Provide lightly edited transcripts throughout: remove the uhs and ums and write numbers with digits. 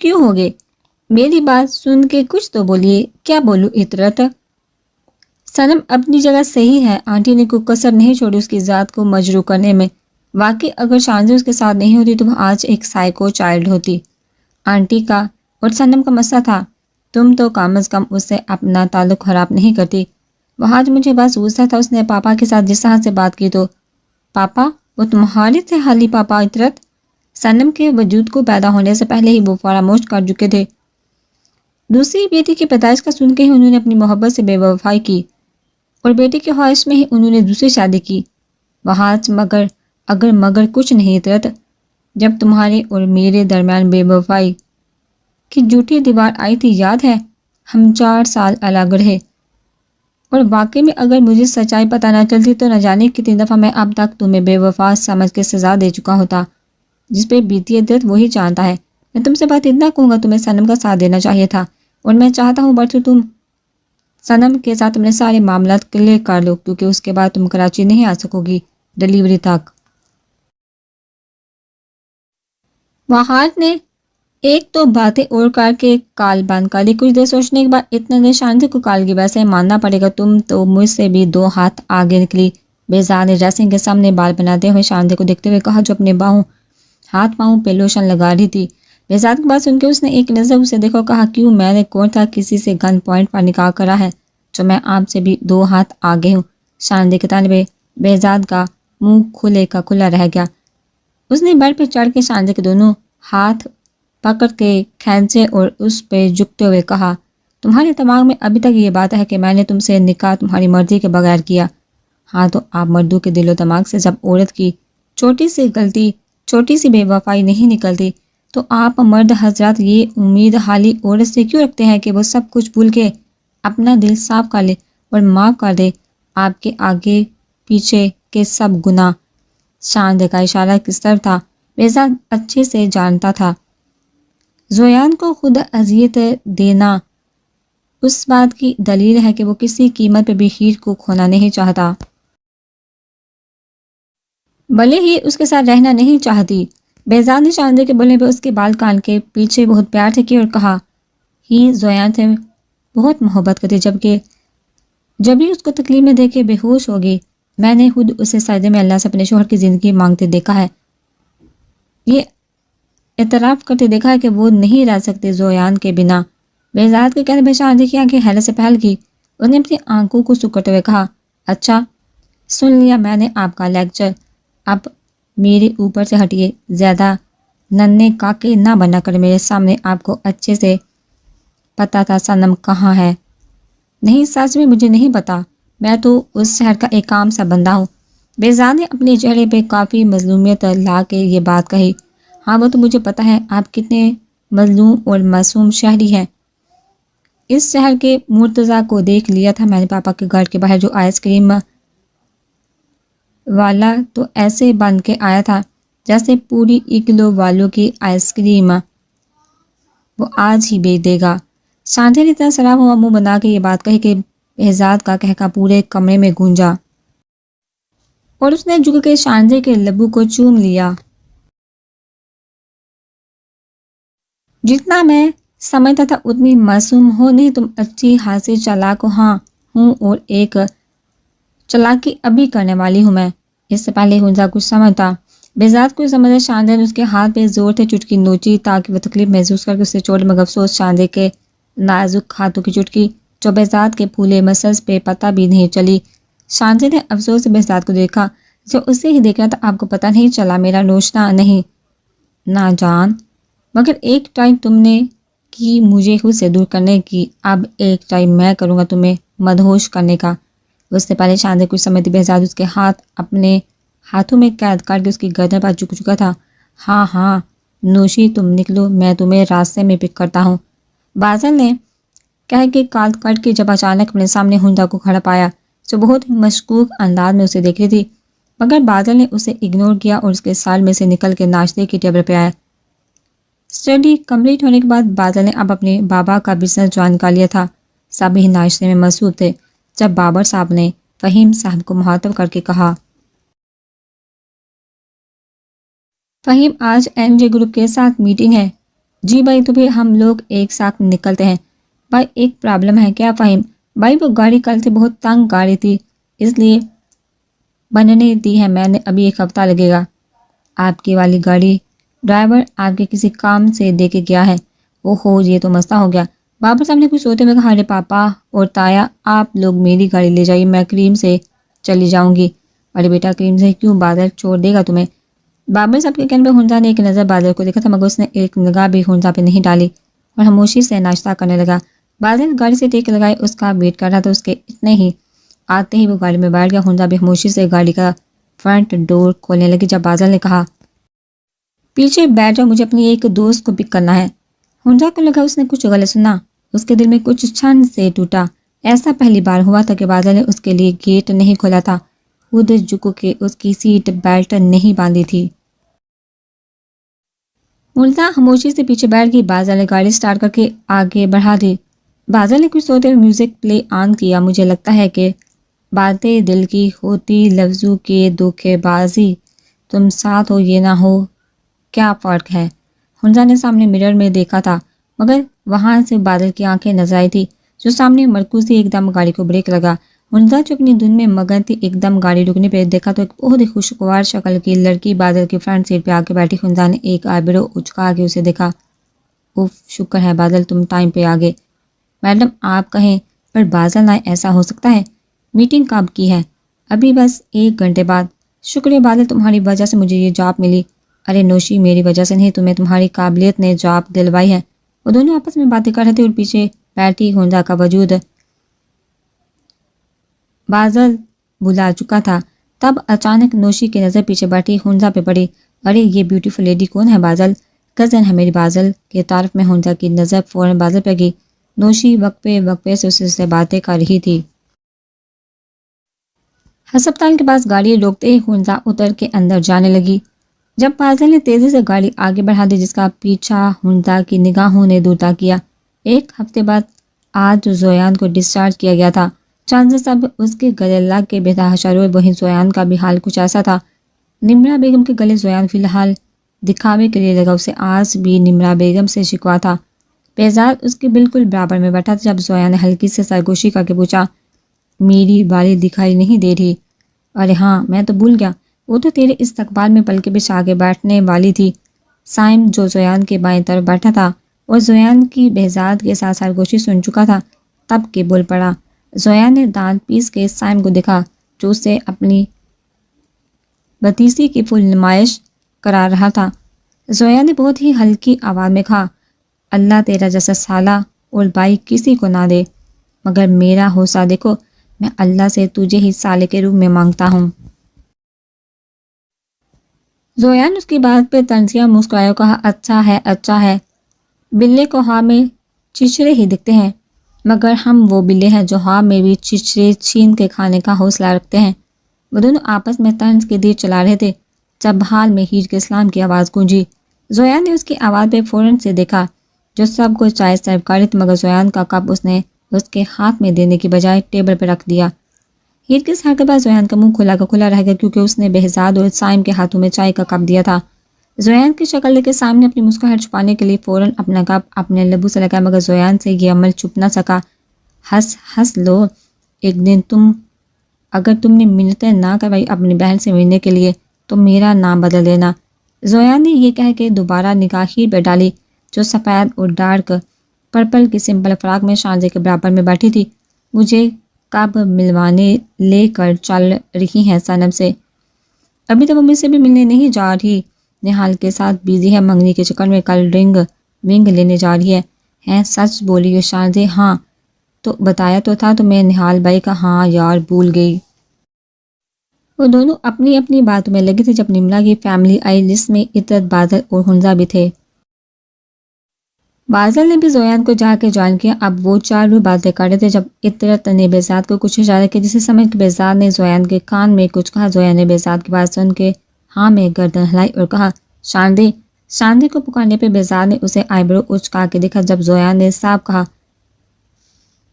کیوں ہوگے؟ میری بات سن کے کچھ تو بولیے۔ کیا بولوں عطرت؟ صنم اپنی جگہ صحیح ہے، آنٹی نے کوئی کسر نہیں چھوڑی اس کی ذات کو مجروح کرنے میں۔ واقعی اگر شانزی اس کے ساتھ نہیں ہوتی تو وہ آج ایک سائیکو چائلڈ ہوتی۔ آنٹی کا اور صنم کا مسئلہ تھا، تم تو کم از کم اس سے اپنا تعلق خراب نہیں کرتی۔ وہ آج مجھے بس غصہ تھا اس نے پاپا کے ساتھ جس طرح سے بات کی تو۔ پاپا؟ وہ تمہارے تھے حالی پاپا عطرت؟ صنم کے وجود کو پیدا ہونے سے پہلے ہی وہ فراموش کر چکے تھے۔ دوسری بیٹی کی پیدائش کا سن کے ہی انہوں نے اپنی محبت سے بے وفائی کی اور بیٹی کی خواہش میں ہی انہوں نے دوسری شادی کی۔ وہاں مگر کچھ نہیں عطرت، جب تمہارے اور میرے درمیان بے وفائی کی جھوٹی دیوار آئی تھی یاد ہے؟ ہم 4 سال الگ رہے، اور واقعی میں اگر مجھے سچائی پتہ نہ چلتی تو نہ جانے کتنی دفعہ میں اب تک تمہیں بے وفا سمجھ کے سزا دے چکا ہوتا۔ جس پہ بیتی عطرت وہی جانتا ہے۔ میں تم سے بات اتنا کہوں گا، تمہیں صنم کا ساتھ دینا چاہیے تھا، اور میں چاہتا ہوں برسوں تم صنم کے ساتھ اپنے سارے معاملات کلیئر کر لو، کیونکہ اس کے بعد تم کراچی نہیں آ سکو گی ڈیلیوری تک۔ وہاٹ نے ایک تو باتیں اور کر کے کال بند کر دی۔ کچھ دیر سوچنے کے بعد اتنا نے شانزی کو کال کی، ویسے ماننا پڑے گا تم تو مجھ سے بھی 2 ہاتھ آگے نکلی۔ بہزاد نے ڈریسنگ کے سامنے بال بناتے ہوئے شانزی کو دیکھتے ہوئے کہا جو اپنے ہاتھ پاؤں پہ لوشن لگا رہی تھی۔ بہزاد کی بات سن کے اس نے ایک نظر اسے دیکھا اور کہا کیوں، میں نے کون تھا کسی سے گن پوائنٹ پر نکاح کرا ہے جو میں آپ سے بھی 2 ہاتھ آگے ہوں؟ شانزی کے طالب بہزاد کا منہ کھلے کا کھلا رہ گیا۔ اس نے بیڈ پہ چڑھ کے شانزی کے دونوں ہاتھ پکڑ کے کھینچے اور اس پہ جھکتے ہوئے کہا تمہارے دماغ میں ابھی تک یہ بات ہے کہ میں نے تم سے نکاح تمہاری مرضی کے بغیر کیا؟ ہاں تو آپ مردوں کے دل و دماغ سے جب عورت کی چھوٹی سی غلطی، چھوٹی سی بے وفائی نہیں نکلتی تو آپ مرد حضرات یہ امید حالی عورت سے کیوں رکھتے ہیں کہ وہ سب کچھ بھول کے اپنا دل صاف کر لے اور معاف کر دے آپ کے آگے پیچھے کے سب گناہ؟ شانزی کا اشارہ کس طرف تھا بہزاد اچھے سے جانتا تھا۔ زویان کو خود اذیت دینا اس بات کی دلیل ہے کہ وہ کسی قیمت پہ بھی ہیر کو کھونا نہیں چاہتا، بھلے ہی اس کے ساتھ رہنا نہیں چاہتی۔ بہزاد نے شانزی کے بولنے پہ اس کے بال کان کے پیچھے بہت پیار سے کیا اور کہا ہی زویان سے بہت محبت کرتی، جب ہی اس کو تکلیف میں دیکھ کے بے ہوش ہوگی۔ میں نے خود اسے سجدے میں اللہ سے اپنے شوہر کی زندگی مانگتے دیکھا ہے، یہ اعتراف کرتے دیکھا ہے کہ وہ نہیں رہ سکتے زویان کے بنا۔ بہزاد کے کہنے پہ شانزی کی آنکھیں حیرت سے پھیل گئی۔ اس نے اپنی آنکھوں کو سکڑتے ہوئے کہا اچھا سن لیا میں نے آپ کا لیکچر، اب میرے اوپر سے ہٹیے، زیادہ ننھے کاکے نہ بنا کر میرے سامنے۔ آپ کو اچھے سے پتا تھا صنم کہاں ہے؟ نہیں سچ میں مجھے نہیں پتا، میں تو اس شہر کا ایک عام سا بندہ ہوں۔ بہزاد نے اپنے چہرے پہ کافی مظلومیت لا کے یہ بات کہی۔ ہاں وہ تو مجھے پتا ہے آپ کتنے مظلوم اور معصوم شہری ہیں۔ اس شہر کے مرتضیٰ کو دیکھ لیا تھا میں نے پاپا کے گھر کے باہر، جو آئس کریم والا تو ایسے بن کے آیا تھا جیسے پوری اگلو والوں کی آئس کریم وہ آج ہی بیچ دے گا۔ شانزی نے اتنا سراب ہوا منہ بنا کے یہ بات کہی کہ بہزاد کا کہکا پورے کمرے میں گونجا اور اس نے جھک کے شانزی کے لبوں کو چوم لیا۔ جتنا میں سمجھتا تھا اتنی معصوم ہو نہیں تم، اچھی خاصی چالاک ہاں ہوں، اور ایک چالاکی ابھی کرنے والی ہوں میں، اس سے پہلے ہنزا کچھ سمجھتا۔ بہزاد کو سمجھے شانزی نے اس کے ہاتھ پہ زور سے چٹکی نوچی تاکہ وہ تکلیف محسوس کر کے اسے چھوڑے، مگر افسوس شانزی کے نازک ہاتھوں کی چٹکی جو بہزاد کے پھولے مسلس پہ پتہ بھی نہیں چلی۔ شانزی نے افسوس سے بہزاد کو دیکھا جو اسے ہی دیکھ رہا تھا۔ آپ کو پتہ نہیں چلا میرا نوچنا؟ نہیں نا جان، مگر ایک ٹرائی تم نے کی مجھے خود سے دور کرنے کی، اب ایک ٹرائی میں کروں گا تمہیں مدہوش کرنے کا۔ اس سے پہلے شانزی کچھ سمجھتی بہزاد اس کے ہاتھ اپنے ہاتھوں میں قید کر کے اس کی گردن پر جھک چکا تھا۔ ہاں ہاں نوشی تم نکلو، میں تمہیں راستے میں پک کرتا ہوں، بازل نے کہہ کے کال کٹ کے جب اچانک اپنے سامنے ہنزا کو کھڑا پایا جو بہت ہی مشکوک انداز میں اسے دیکھ رہی تھی، مگر بازل نے اسے اگنور کیا اور اس کے سال میں سے نکل کے ناشتے کی ٹیبل پہ آیا۔ اسٹڈی کمپلیٹ ہونے کے بعد بازل نے اب اپنے بابا کا بزنس جوائن کر لیا تھا۔ سب ہی ناشتے میں مصروف تھے جب بابر صاحب نے فہیم صاحب کو مخاطب کر کے کہا فہیم آج این جے گروپ کے ساتھ میٹنگ ہے، جی بھائی، تو پھر ہم لوگ ایک ساتھ نکلتے ہیں۔ بھائی ایک پرابلم ہے کیا فہیم؟ بھائی وہ گاڑی کل سے بہت تنگ گاڑی تھی، اس لیے بننے دی ہے میں نے، ابھی ایک ہفتہ لگے گا۔ آپ کی والی گاڑی ڈرائیور آپ کے کسی کام سے دے کے گیا ہے؟ اوہو، یہ تو مسئلہ ہو گیا۔ بابر صاحب نے کچھ سوتے ہوئے کہا، ارے پاپا اور تایا، آپ لوگ میری گاڑی لے جائیے، میں کریم سے چلی جاؤں گی۔ ارے بیٹا کریم سے کیوں، بادل چھوڑ دے گا تمہیں؟ بابر صاحب کے کہنے پہ حنزہ نے ایک نظر بادل کو دیکھا تھا، مگر اس نے ایک نگاہ بھی حنزہ پہ نہیں ڈالی اور خاموشی سے ناشتہ کرنے لگا۔ بادل گاڑی سے ٹیک لگائے اس کا ویٹ کر رہا تھا، اس کے اتنے ہی آتے ہی وہ گاڑی میں بیٹھ گیا۔ حنزہ بھی خاموشی سے گاڑی کا فرنٹ ڈور کھولنے لگی جب بادل نے کہا، پیچھے بیٹھ جاؤ، مجھے اپنی ایک دوست کو پک کرنا ہے۔ حنزہ کو لگا اس نے کچھ غلط سنا، اس کے دل میں کچھ چھن سے ٹوٹا۔ ایسا پہلی بار ہوا تھا کہ بادل نے اس کے لیے گیٹ نہیں کھولا تھا، خود جھک کے اس کی سیٹ بیلٹ نہیں باندھی تھی۔ حنزہ خاموشی سے پیچھے بیٹھ گئی۔ بادل نے گاڑی سٹارٹ کر کے آگے بڑھا دی۔ بادل نے کچھ سوتے ہوئے میوزک پلے آن کیا۔ مجھے لگتا ہے کہ باتیں دل کی ہوتی، لفظوں کے دھوکے بازی، تم ساتھ ہو یہ نہ ہو، کیا فرق ہے؟ حنزہ نے سامنے مرر میں دیکھا تھا، مگر وہاں سے بادل کی آنکھیں نظر آئی تھی جو سامنے مرکوز تھی۔ ایک دم گاڑی کو بریک لگا۔ حنزہ جو اپنی دھن میں مگن تھی، ایک دم گاڑی رکنے پہ دیکھا تو ایک بہت ہی خوشگوار شکل کی لڑکی بادل کی فرنٹ سیٹ پہ آ کے بیٹھی۔ حنزہ نے ایک آئی برو اچکا کے اسے دیکھا۔ اوف، شکر ہے بادل تم ٹائم پہ آ گئے۔ میڈم آپ کہیں پر بادل نہ، ایسا ہو سکتا ہے؟ میٹنگ کب کی ہے؟ ابھی بس 1 گھنٹے بعد۔ شکریہ بادل، تمہاری وجہ سے مجھے یہ جاب ملی۔ ارے نوشی، میری وجہ سے نہیں، تمہیں تمہاری قابلیت نے جاب دلوائی ہے۔ وہ دونوں آپس میں باتیں کر رہے تھے اور پیچھے بیٹھی حنزہ کا وجود بادل بلا چکا تھا۔ تب اچانک نوشی کی نظر پیچھے بیٹھی حنزہ پہ پڑی۔ ارے یہ بیوٹیفل لیڈی کون ہے؟ بادل کزن ہے میری۔ بادل کے تعارف میں حنزہ کی نظر فوراً بادل پہ گئی۔ نوشی وقفے سے اس سے باتیں کر رہی تھی۔ ہسپتال کے پاس گاڑی روکتے ہی حنزہ اتر کے اندر جانے لگی۔ جب بادل نے تیزی سے گاڑی آگے بڑھا دی، جس کا پیچھا حنزہ کی نگاہوں نے دور تک کیا۔ 1 ہفتے بعد آج زویان کو ڈسچارج کیا گیا تھا۔ چاندر صاحب اس کے گلے لگ کے بے تحاشا روئے، وہیں زویان کا بھی حال کچھ ایسا تھا۔ نمرا بیگم کے گلے زویان فی الحال دکھاوے کے لیے لگا، اسے آج بھی نمرا بیگم سے شکوا تھا۔ بہزاد اس کے بالکل برابر میں بیٹھا تھا۔ جب زویان نے ہلکی سے سرگوشی کر کے پوچھا، میری بالی دکھائی نہیں دے رہی؟ ارے ہاں، میں تو بھول گیا، وہ تو تیرے استقبال میں پلکے بچھا کے بیٹھنے والی تھی۔ سائم جو زویان کے بائیں طرف بیٹھا تھا اور زویان کی بہزاد کے ساتھ سرگوشی سن چکا تھا، تب کے بول پڑا۔ زویان نے دانت پیس کے سائم کو دیکھا جو اسے اپنی بتیسی کی فل نمائش کرا رہا تھا۔ زویان نے بہت ہی ہلکی آواز میں کہا، اللہ تیرا جیسا سالہ اور بھائی کسی کو نہ دے، مگر میرا حوصلہ دیکھو، میں اللہ سے تجھے ہی سالے کے روپ میں مانگتا ہوں۔ زویان اس کی بات پہ طنزیہ مسکرایا اور کہا، اچھا ہے، بلے کو ہوا میں چچڑے ہی دکھتے ہیں، مگر ہم وہ بلے ہیں جو ہوا میں بھی چچڑے چھین کے کھانے کا حوصلہ رکھتے ہیں۔ وہ دونوں آپس میں طنز کے تیر چلا رہے تھے جب حال میں ہیر کے اسلام کی آواز گونجی۔ زویان نے اس کی آواز پہ فوراً سے دیکھا جو سب کو چائے سرو کر رہی تھی، مگر زویان کا کپ اس نے اس کے ہاتھ میں دینے کی بجائے ٹیبل پہ رکھ دیا۔ ہیر کے سر کے بعد زویان کا منہ کھلا کا کھلا رہ گیا، کیونکہ اس نے بہزاد اور سائم کے ہاتھوں میں چائے کا کپ دیا تھا۔ زویان کی شکل دیکھ کے سائم نے اپنی مسکراہٹ چھپانے کے لیے فوراً اپنا کپ اپنے لبوں سے لگایا، مگر زویان سے یہ عمل چھپ نہ سکا۔ ہنس لو، ایک دن اگر تم نے منتیں نہ کروائی اپنی بہن سے ملنے کے لیے تو میرا نام بدل دینا۔ زویان نے یہ کہہ کے دوبارہ نگاہ ہیر پہ ڈالی جو سفید اور ڈارک پرپل کی سمپل فراق میں شانزے کے برابر میں بیٹھی تھی۔ مجھے کب ملوانے لے کر چل رہی ہیں صنم سے؟ ابھی تو وہ مجھ سے بھی ملنے نہیں جا رہی، نہال کے ساتھ بیزی ہے، منگنی کے چکر میں کل ونگ لینے جا رہی ہے۔ سچ بولی شانزے؟ ہاں تو بتایا تو تھا تمہیں نہال بھائی کا۔ ہاں یار، بھول گئی۔ وہ دونوں اپنی اپنی باتوں میں لگے تھے جب نمرا کی فیملی آئی، جس میں عطرت، بادل اور حنزہ بھی تھے۔ بادل نے بھی زویان کو جا کے جوائن کیا۔ اب وہ 4 روز باتیں کر رہے تھے جب عطرت نے بہزاد کو کچھ اشارہ کیا، جسے سمجھ کے بہزاد نے زویان کے کان میں کچھ کہا۔ زویان نے بہزاد کی بات سن کے ہاں میں گردن ہلائی اور کہا، شاندے کو پکارنے پہ بہزاد نے اسے آئی برو اچکا کے دیکھا۔ جب زویان نے صاف کہا،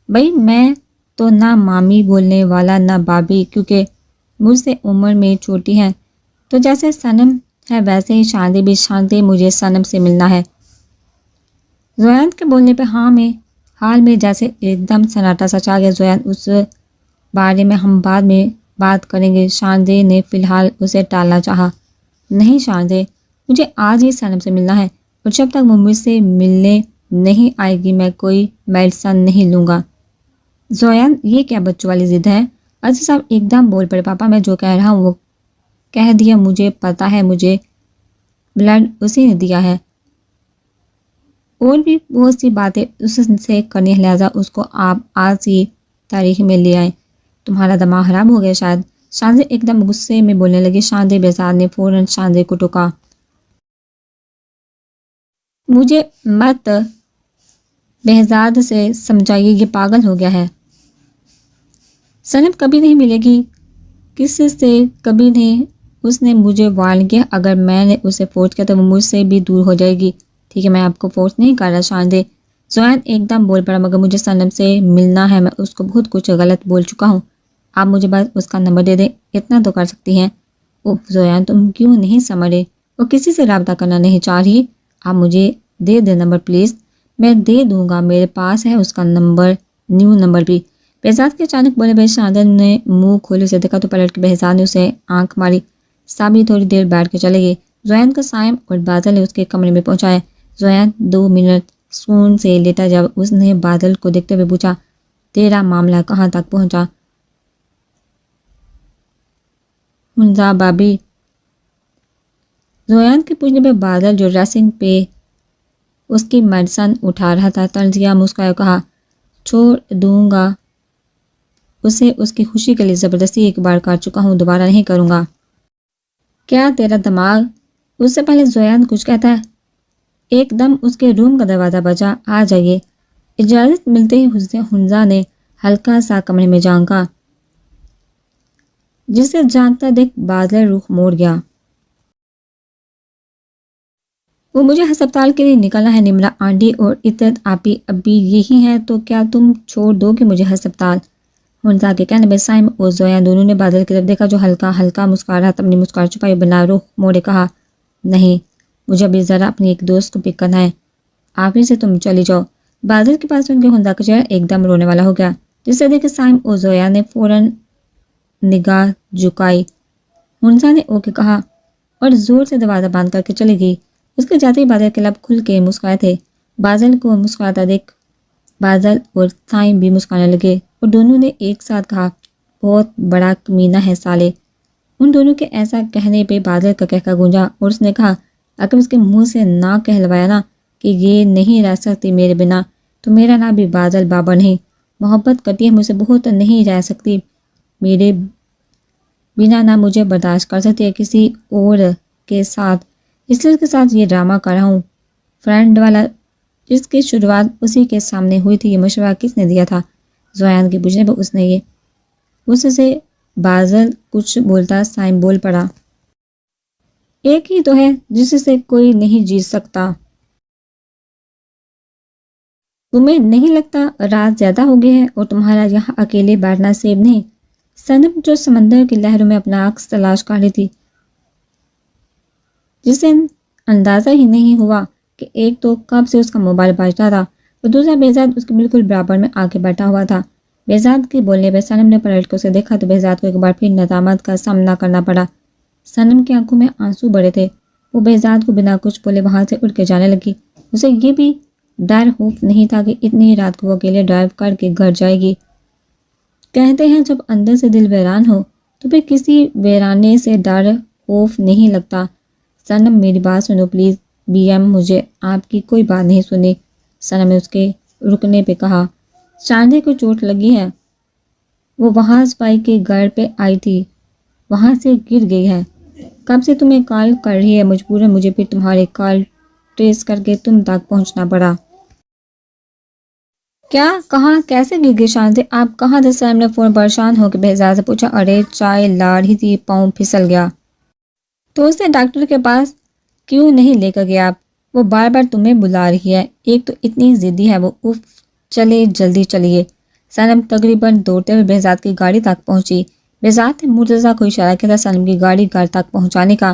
بھائی میں تو نہ مامی بولنے والا نہ بابی، کیونکہ مجھ سے عمر میں چھوٹی ہیں، تو جیسے صنم ہے ویسے ہی شاندے بھی۔ شاندے، مجھے صنم سے ملنا ہے۔ زویان کے بولنے پہ ہاں میں حال میں جیسے ایک دم سناٹا سا چھا گیا۔ زویان اس بارے میں ہم بعد میں بات کریں گے، شاندے نے فی الحال اسے ٹالنا چاہا۔ نہیں شاندے، مجھے آج ہی سنم سے ملنا ہے، اور جب تک وہ مجھ سے ملنے نہیں آئے گی میں کوئی میڈیسن نہیں لوں گا۔ زویان یہ کیا بچوں والی ضد ہے؟ عزیز صاحب ایک دم بول پڑے، پاپا میں جو کہہ رہا ہوں وہ کہہ دیا، مجھے پتہ ہے، مجھے بلڈ اسی نے دیا ہے، اور بھی بہت سی باتیں اس سے کرنی ہے، لہٰذا اس کو آپ آج ہی تاریخ میں لے آئیں۔ تمہارا دماغ خراب ہو گیا شاید، شاندے ایک دم غصے میں بولنے لگی۔ شاندے بہزاد نے فوراً شاندے کو ٹوکا۔ مجھے مت بہزاد سے سمجھائیے، یہ پاگل ہو گیا ہے۔ سنم کبھی نہیں ملے گی، کس سے کبھی نہیں، اس نے مجھے وارن کیا، اگر میں نے اسے فورس کیا تو وہ مجھ سے بھی دور ہو جائے گی۔ ٹھیک ہے میں آپ کو فورس نہیں کر رہا شاندے۔ زویان ایک دم بول پڑا، مگر مجھے سنم سے ملنا ہے، میں اس کو بہت کچھ غلط بول چکا ہوں، آپ مجھے بس اس کا نمبر دے دیں، اتنا تو کر سکتی ہیں۔ اوہ زویان تم کیوں نہیں سمجھ رہے، وہ کسی سے رابطہ کرنا نہیں چاہ رہی، آپ مجھے دے دیں نمبر پلیز۔ میں دے دوں گا، میرے پاس ہے اس کا نمبر، نیو نمبر بھی۔ بہزاد کے اچانک بولے بے شاندے نے منہ کھولے اسے دیکھا تو پلٹ کے بہزاد نے اسے آنکھ ماری۔ سابی تھوڑی دیر بیٹھ کے چلے گئے۔ زویان کا سائم اور بادل نے اس کے کمرے میں پہنچایا۔ زویان 2 منٹ سکون سے لیٹا، جب اس نے بادل کو دیکھتے ہوئے پوچھا، تیرا معاملہ کہاں تک پہنچا؟ ہنزا بابی۔ زویان کے پوچھنے پہ بادل جو ڈریسنگ پہ اس کی میڈیسن اٹھا رہا تھا طنزیہ مسکرایا، کہا چھوڑ دوں گا اسے، اس کی خوشی کے لیے زبردستی ایک بار کر چکا ہوں، دوبارہ نہیں کروں گا۔ کیا تیرا دماغ؟ اس سے پہلے زویان کچھ کہتا ہے ایک دم اس کے روم کا دروازہ بجا۔ آ جائیے۔ اجازت ملتے ہی ہنزا نے ہلکا سا کمرے میں جھانکا، جسے جھانکتا دیکھ بادل رخ موڑ گیا۔ وہ مجھے ہسپتال کے لیے نکلنا ہے، نمرا آنٹی اور عطرت آپی ابھی یہی ہیں، تو کیا تم چھوڑ دو گے مجھے ہسپتال؟ ہنزا کے کہنے پہ سائم اور زویان دونوں نے بادل کی طرف دیکھا جو ہلکا ہلکا مسکرا رہا تھا۔ اپنی مسکراہٹ چھپائے بنا رخ موڑے کہا، نہیں مجھے ابھی ذرا اپنی ایک دوست کو پک کرنا ہے، آپ ہی سے تم چلی جاؤ۔ بادل کے پاس ان کے ہنزا کا چہرہ ایک دم رونے والا ہو گیا، جسے دیکھ سائم اور زویان نے فوراً نگاہ جھکائی۔ ہنزا نے اوکے کہا اور زور سے دروازہ بند کر کے چلی گئی۔ اس کے جاتے ہی بادل کے لب کھل کے مسکرائے تھے۔ بادل کو مسکراتا دیکھ بادل اور سائم بھی مسکرانے لگے، اور دونوں نے ایک ساتھ کہا، بہت بڑا کمینہ ہے سالے۔ ان دونوں کے ایسا کہنے پہ بادل کا کہکا گونجا، اور اس نے کہا، اگر اس کے منہ سے نہ کہلوایا نا کہ یہ نہیں رہ سکتی میرے بنا، تو میرا نام بھی بادل بابا نہیں۔ محبت کرتی ہے مجھ سے بہت، نہیں رہ سکتی میرے بنا، نہ مجھے برداشت کر سکتی ہے کسی اور کے ساتھ، اس لیے اس کے ساتھ یہ ڈرامہ کر رہا ہوں۔ فرینڈ والا جس کی شروعات اسی کے سامنے ہوئی تھی، یہ مشورہ کس نے دیا تھا؟ زویان کے پوچھنے پہ اس نے یہ اس سے بادل کچھ بولتا سائم بول پڑا، ایک ہی تو ہے جس سے کوئی نہیں جیت سکتا۔ تمہیں نہیں لگتا رات زیادہ ہو گئی ہے اور تمہارا یہاں اکیلے بیٹھنا سیب نہیں؟ سنم جو سمندر کی لہروں میں اپنا عکس تلاش کر رہی تھی، جسے اندازہ ہی نہیں ہوا کہ ایک تو کب سے اس کا موبائل بجتا تھا اور دوسرا بہزاد اس کے بالکل برابر میں آ کے بیٹھا ہوا تھا۔ بہزاد کے بولنے پہ سنم نے پلٹ کے اسے دیکھا تو بہزاد کو ایک بار پھر ندامت کا سامنا کرنا پڑا۔ سنم کی آنکھوں میں آنسو بڑے تھے، وہ بہزاد کو بنا کچھ بولے وہاں سے اٹھ کے جانے لگی۔ اسے یہ بھی ڈر خوف نہیں تھا کہ اتنی رات کو وہ اکیلے ڈرائیو کر کے گھر جائے گی۔ کہتے ہیں جب اندر سے دل ویران ہو تو پھر کسی ویرانے سے ڈر خوف نہیں لگتا۔ سنم میری بات سنو پلیز۔ بی ایم مجھے آپ کی کوئی بات نہیں سنی، سنم نے اس کے رکنے پہ کہا۔ شاندے کو چوٹ لگی ہے، وہ وہاں سپائی کے گھر پہ آئی تھی، وہاں سے گر گئی ہے، کب سے تمہیں کال کر رہی ہے، مجبوراً مجھے پھر تمہارے کال ٹریس کر کے تم تک پہنچنا پڑا۔ کیا کہاں کیسے گر گئی شاندے، آپ کہاں تھے؟ سنم نے فوراً پریشان ہو کے بہزاد سے پوچھا۔ ارے چائے لا رہی تھی، پاؤں پھسل گیا۔ تو اسے ڈاکٹر کے پاس کیوں نہیں لے کر گیا آپ؟ وہ بار بار تمہیں بلا رہی ہے، ایک تو اتنی ضدی ہے وہ، اف چلے جلدی چلیے۔ سنم تقریباً دوڑتے ہوئے بہزاد کی گاڑی تک پہنچی۔ بہزاد نے مرتضیٰ کو اشارہ کیا تھا سنم کی گاڑی گھر تک پہنچانے کا۔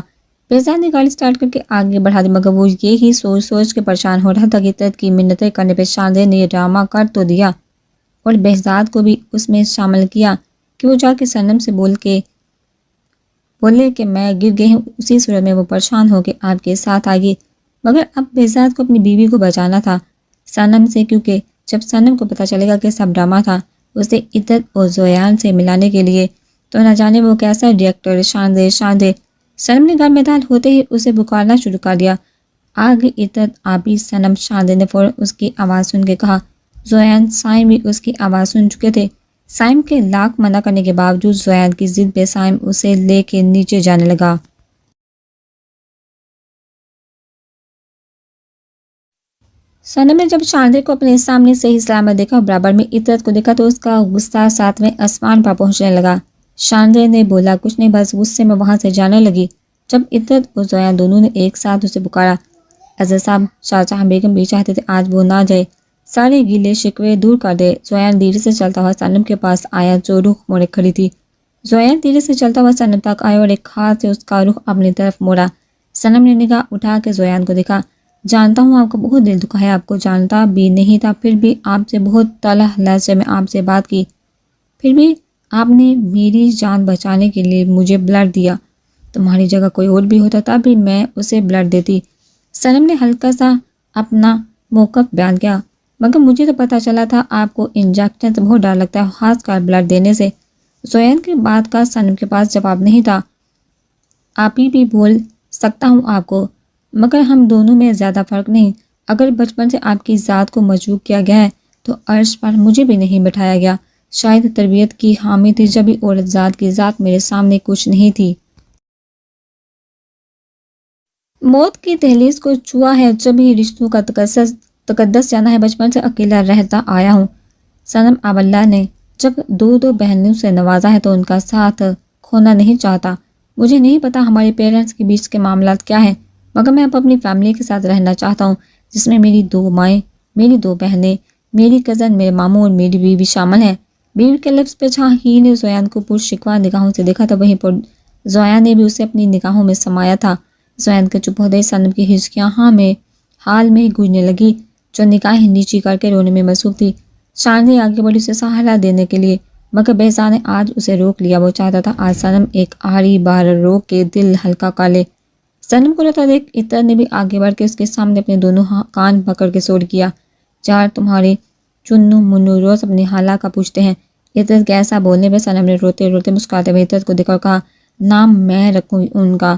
بہزاد نے گاڑی سٹارٹ کر کے آگے بڑھا دی، مگر وہ یہی سوچ سوچ کے پریشان ہو رہا تھا کہ عطرت کی منتیں کرنے پہ شاندے نے یہ ڈرامہ کر تو دیا اور بہزاد کو بھی اس میں شامل کیا کہ وہ جا کے صنم سے بولے کہ میں گر گئی ہوں۔ اسی صورت میں وہ پریشان ہو کے آپ کے ساتھ آئے گی، مگر اب بہزاد کو اپنی بیوی کو بچانا تھا صنم سے، کیونکہ جب صنم کو پتہ چلے گا کہ سب ڈرامہ تھا اسے عطرت اور زویان سے ملانے کے لیے، تو نہ جانے وہ کیسا ریئیکٹر شاندے۔ صنم نے گھر میں داخل ہوتے ہی اسے پکارنا شروع کر دیا، آگے عطرت آپی صنم۔ شاندے نے فوراً اس کی آواز سن کے کہا، زویان۔ سائم بھی اس کی آواز سن چکے تھے۔ سائم کے لاکھ منع کرنے کے باوجود زویان کی ضد پہ سائم اسے لے کے نیچے جانے لگا۔ صنم نے جب شاندے کو اپنے سامنے صحیح سلامت دیکھا اور برابر میں عطرت کو دیکھا تو اس کا غصہ ساتویں آسمان پر پہنچنے لگا۔ شاندے نے بولا کچھ نہیں، بس غصے میں وہاں سے جانے لگی جب عطرت اور زویان دونوں نے ایک ساتھ اسے پکارا۔ اظہر صاحب، شاہجہاں بیگم بھی چاہتے تھے آج وہ نہ جائے، سارے گیلے شکوے دور کر دے۔ زویان دھیرے سے چلتا ہوا صنم کے پاس آیا جو رخ موڑے کھڑی تھی۔ زویان دھیرے سے چلتا ہوا صنم تک آیا اور ایک ہاتھ سے اس کا رخ اپنی طرف موڑا۔ صنم نے نگاہ اٹھا کے زویان کو دیکھا۔ جانتا ہوں آپ کا بہت دل دکھا ہے، آپ کو جانتا بھی نہیں تھا، پھر بھی آپ سے بہت تلخ لہجے میں آپ سے بات کی، پھر بھی آپ نے میری جان بچانے کے لیے مجھے بلڈ دیا۔ تمہاری جگہ کوئی اور بھی ہوتا تب بھی میں اسے بلڈ دیتی۔ صنم نے ہلکا سا اپنا موقف بیان کیا، مگر مجھے تو پتہ چلا تھا آپ کو انجیکشن سے بہت ڈر لگتا ہے، خاص کر بلڈ دینے سے۔ زویان کی بات کا صنم کے پاس جواب نہیں تھا۔ آپ ہی بھی بول سکتا ہوں آپ کو، مگر ہم دونوں میں زیادہ فرق نہیں۔ اگر بچپن سے آپ کی ذات کو مجروح کیا گیا ہے تو عرش پر مجھے بھی نہیں بٹھایا گیا۔ شاید تربیت کی حامی تھی، جب بھی عورت ذات کی ذات میرے سامنے کچھ نہیں تھی۔ موت کی دہلیز کو چھوا ہے، جب ہی رشتوں کا تقدس جانا ہے۔ بچپن سے اکیلا رہتا آیا ہوں صنم، اب اللہ نے جب دو بہنوں سے نوازا ہے تو ان کا ساتھ کھونا نہیں چاہتا۔ مجھے نہیں پتا ہمارے پیرنٹس کے بیچ کے معاملات کیا ہیں، مگر میں اب اپنی فیملی کے ساتھ رہنا چاہتا ہوں، جس میں میری 2 مائیں، میری 2 بہنیں، میری کزن، میرے ماموں اور میری بیوی شامل ہیں۔ بیوی کے لفظ پہ جہاں ہی نے زویان کو پرشکوہ نگاہوں سے دیکھا تھا، وہیں پر زویان نے بھی اسے اپنی نگاہوں میں سمایا تھا۔ زویان کے چپ ہوتے صنم کی ہچکیاں حال میں گونجنے لگی، جو نگاہیں نیچی کر کے رونے میں مصروف تھی۔ شاندے آگے بڑھی اسے سہارا دینے کے لیے، مگر بہزاد نے آج اسے روک لیا۔ وہ چاہتا تھا آج صنم ایک آڑی بار روک کے دل ہلکا کر لے۔ صنم کو روتا دیکھ عطرت نے بھی آگے بڑھ کے اس کے سامنے اپنے دونوں کان پکڑ کے سوڑ کیا۔ یار تمہارے چنو منو روز اپنی حالہ کا پوچھتے ہیں۔ عطرت کے ایسا بولنے پہ صنم نے روتے روتے مسکراتے ہوئے عطرت کو دیکھا اور کہا، نام میں رکھوں ان کا۔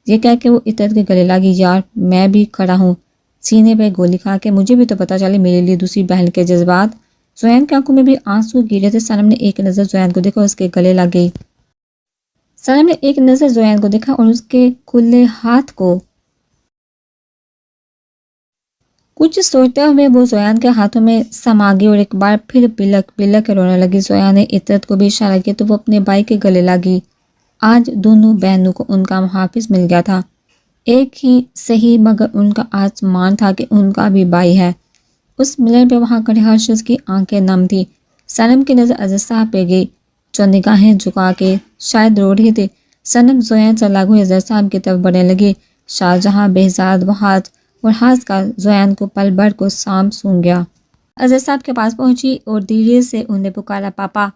یہ کہہ کے وہ عطرت کے گلے لگی۔ یار میں بھی کھڑا ہوں، سینے پہ گولی کھا کے، مجھے بھی تو پتہ چلے میرے لیے دوسری بہن کے جذبات۔ زویان کی آنکھوں میں بھی آنسو گرے تھے۔ صنم نے ایک نظر زویان کو دیکھا اور اس کے گلے لگ گئی۔ صنم نے ایک نظر زویان کو دیکھا اور اس کے کھلے ہاتھ کو کچھ سوچتے ہوئے وہ زویان کے ہاتھوں میں سما گئی اور ایک بار پھر بلک بلک کے رونے لگی۔ زویان نے عطرت کو بھی اشارہ کیا تو وہ اپنے بھائی کے گلے لگی۔ آج دونوں بہنوں کو ان کا محافظ مل گیا تھا، ایک ہی صحیح، مگر ان کا آسمان تھا کہ ان کا بھی بھائی ہے۔ اس ملن پہ وہاں کھڑے ہر شخص کی آنکھیں نم تھی۔ صنم کی نظر اظہر صاحب پہ گئی، جو نگاہیں جھکا کے شاید رو رہے تھے۔ صنم زویان سے الگ ہوئے اظہر صاحب کی طرف بڑھنے لگی۔ شاہجہاں بہزاد وہ ہاتھ اور ہاتھ کا زویان کو پل بھر کو سام سونگ گیا۔ اظہر صاحب کے پاس پہنچی اور دھیرے سے انہیں پکارا، پاپا۔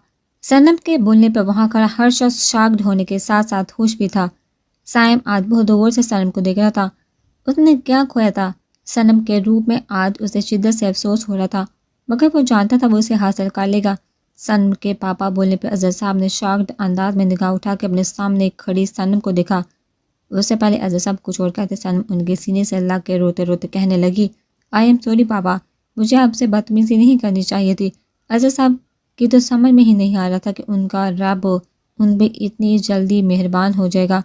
صنم کے بولنے پہ وہاں کھڑا ہر شخص شاکڈ ہونے کے ساتھ ساتھ خوش بھی تھا۔ سائم آج بہت غور سے صنم کو دیکھ رہا تھا۔ اس نے کیا کھویا تھا؟ صنم کے روپ میں آج اسے شدت سے افسوس ہو رہا تھا، مگر وہ جانتا تھا وہ اسے حاصل کر لے گا۔ صنم کے پاپا بولنے پہ اظہر صاحب نے شاکڈ انداز میں نگاہ اٹھا کے اپنے سامنے کھڑی صنم کو دیکھا۔ اس سے پہلے اظہر صاحب کچھ اور کہتے، صنم ان کے سینے سے لگ کے روتے روتے کہنے لگی، آئی ایم سوری پاپا، مجھے آپ سے بدتمیزی نہیں کرنی چاہیے تھی۔ اظہر صاحب کی تو سمجھ میں ہی نہیں آ رہا تھا کہ ان کا رب ان پہ اتنی جلدی مہربان ہو جائے گا،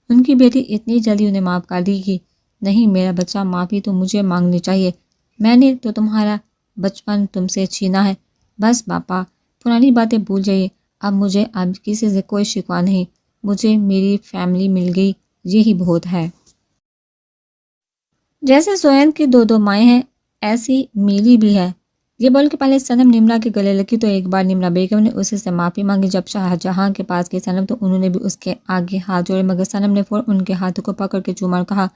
ان کی بیٹی اتنی جلدی انہیں معاف کر دی گی۔ نہیں میرا بچہ، معافی تو مجھے مانگنی چاہیے، میں نے تو تمہارا بچپن تم سے چھینا ہے۔ بس پاپا پرانی باتیں بھول جائیے، اب مجھے اب کسی سے کوئی شکوہ نہیں، مجھے میری فیملی مل گئی، یہی بہت ہے۔ جیسے زویان کی 2 مائیں ہیں ایسی میلی بھی ہے، یہ بول کے پہلے صنم نمرہ کے گلے لگی تو ایک بار نمرہ بیگم نے اسے سے معافی مانگی. جب شاہ جہاں کے پاس گئی صنم تو انہوں نے بھی اس کے آگے ہاتھ جوڑے، مگر صنم نے فوراً ان کے ہاتھوں کو پکڑ کے چوما اور کہا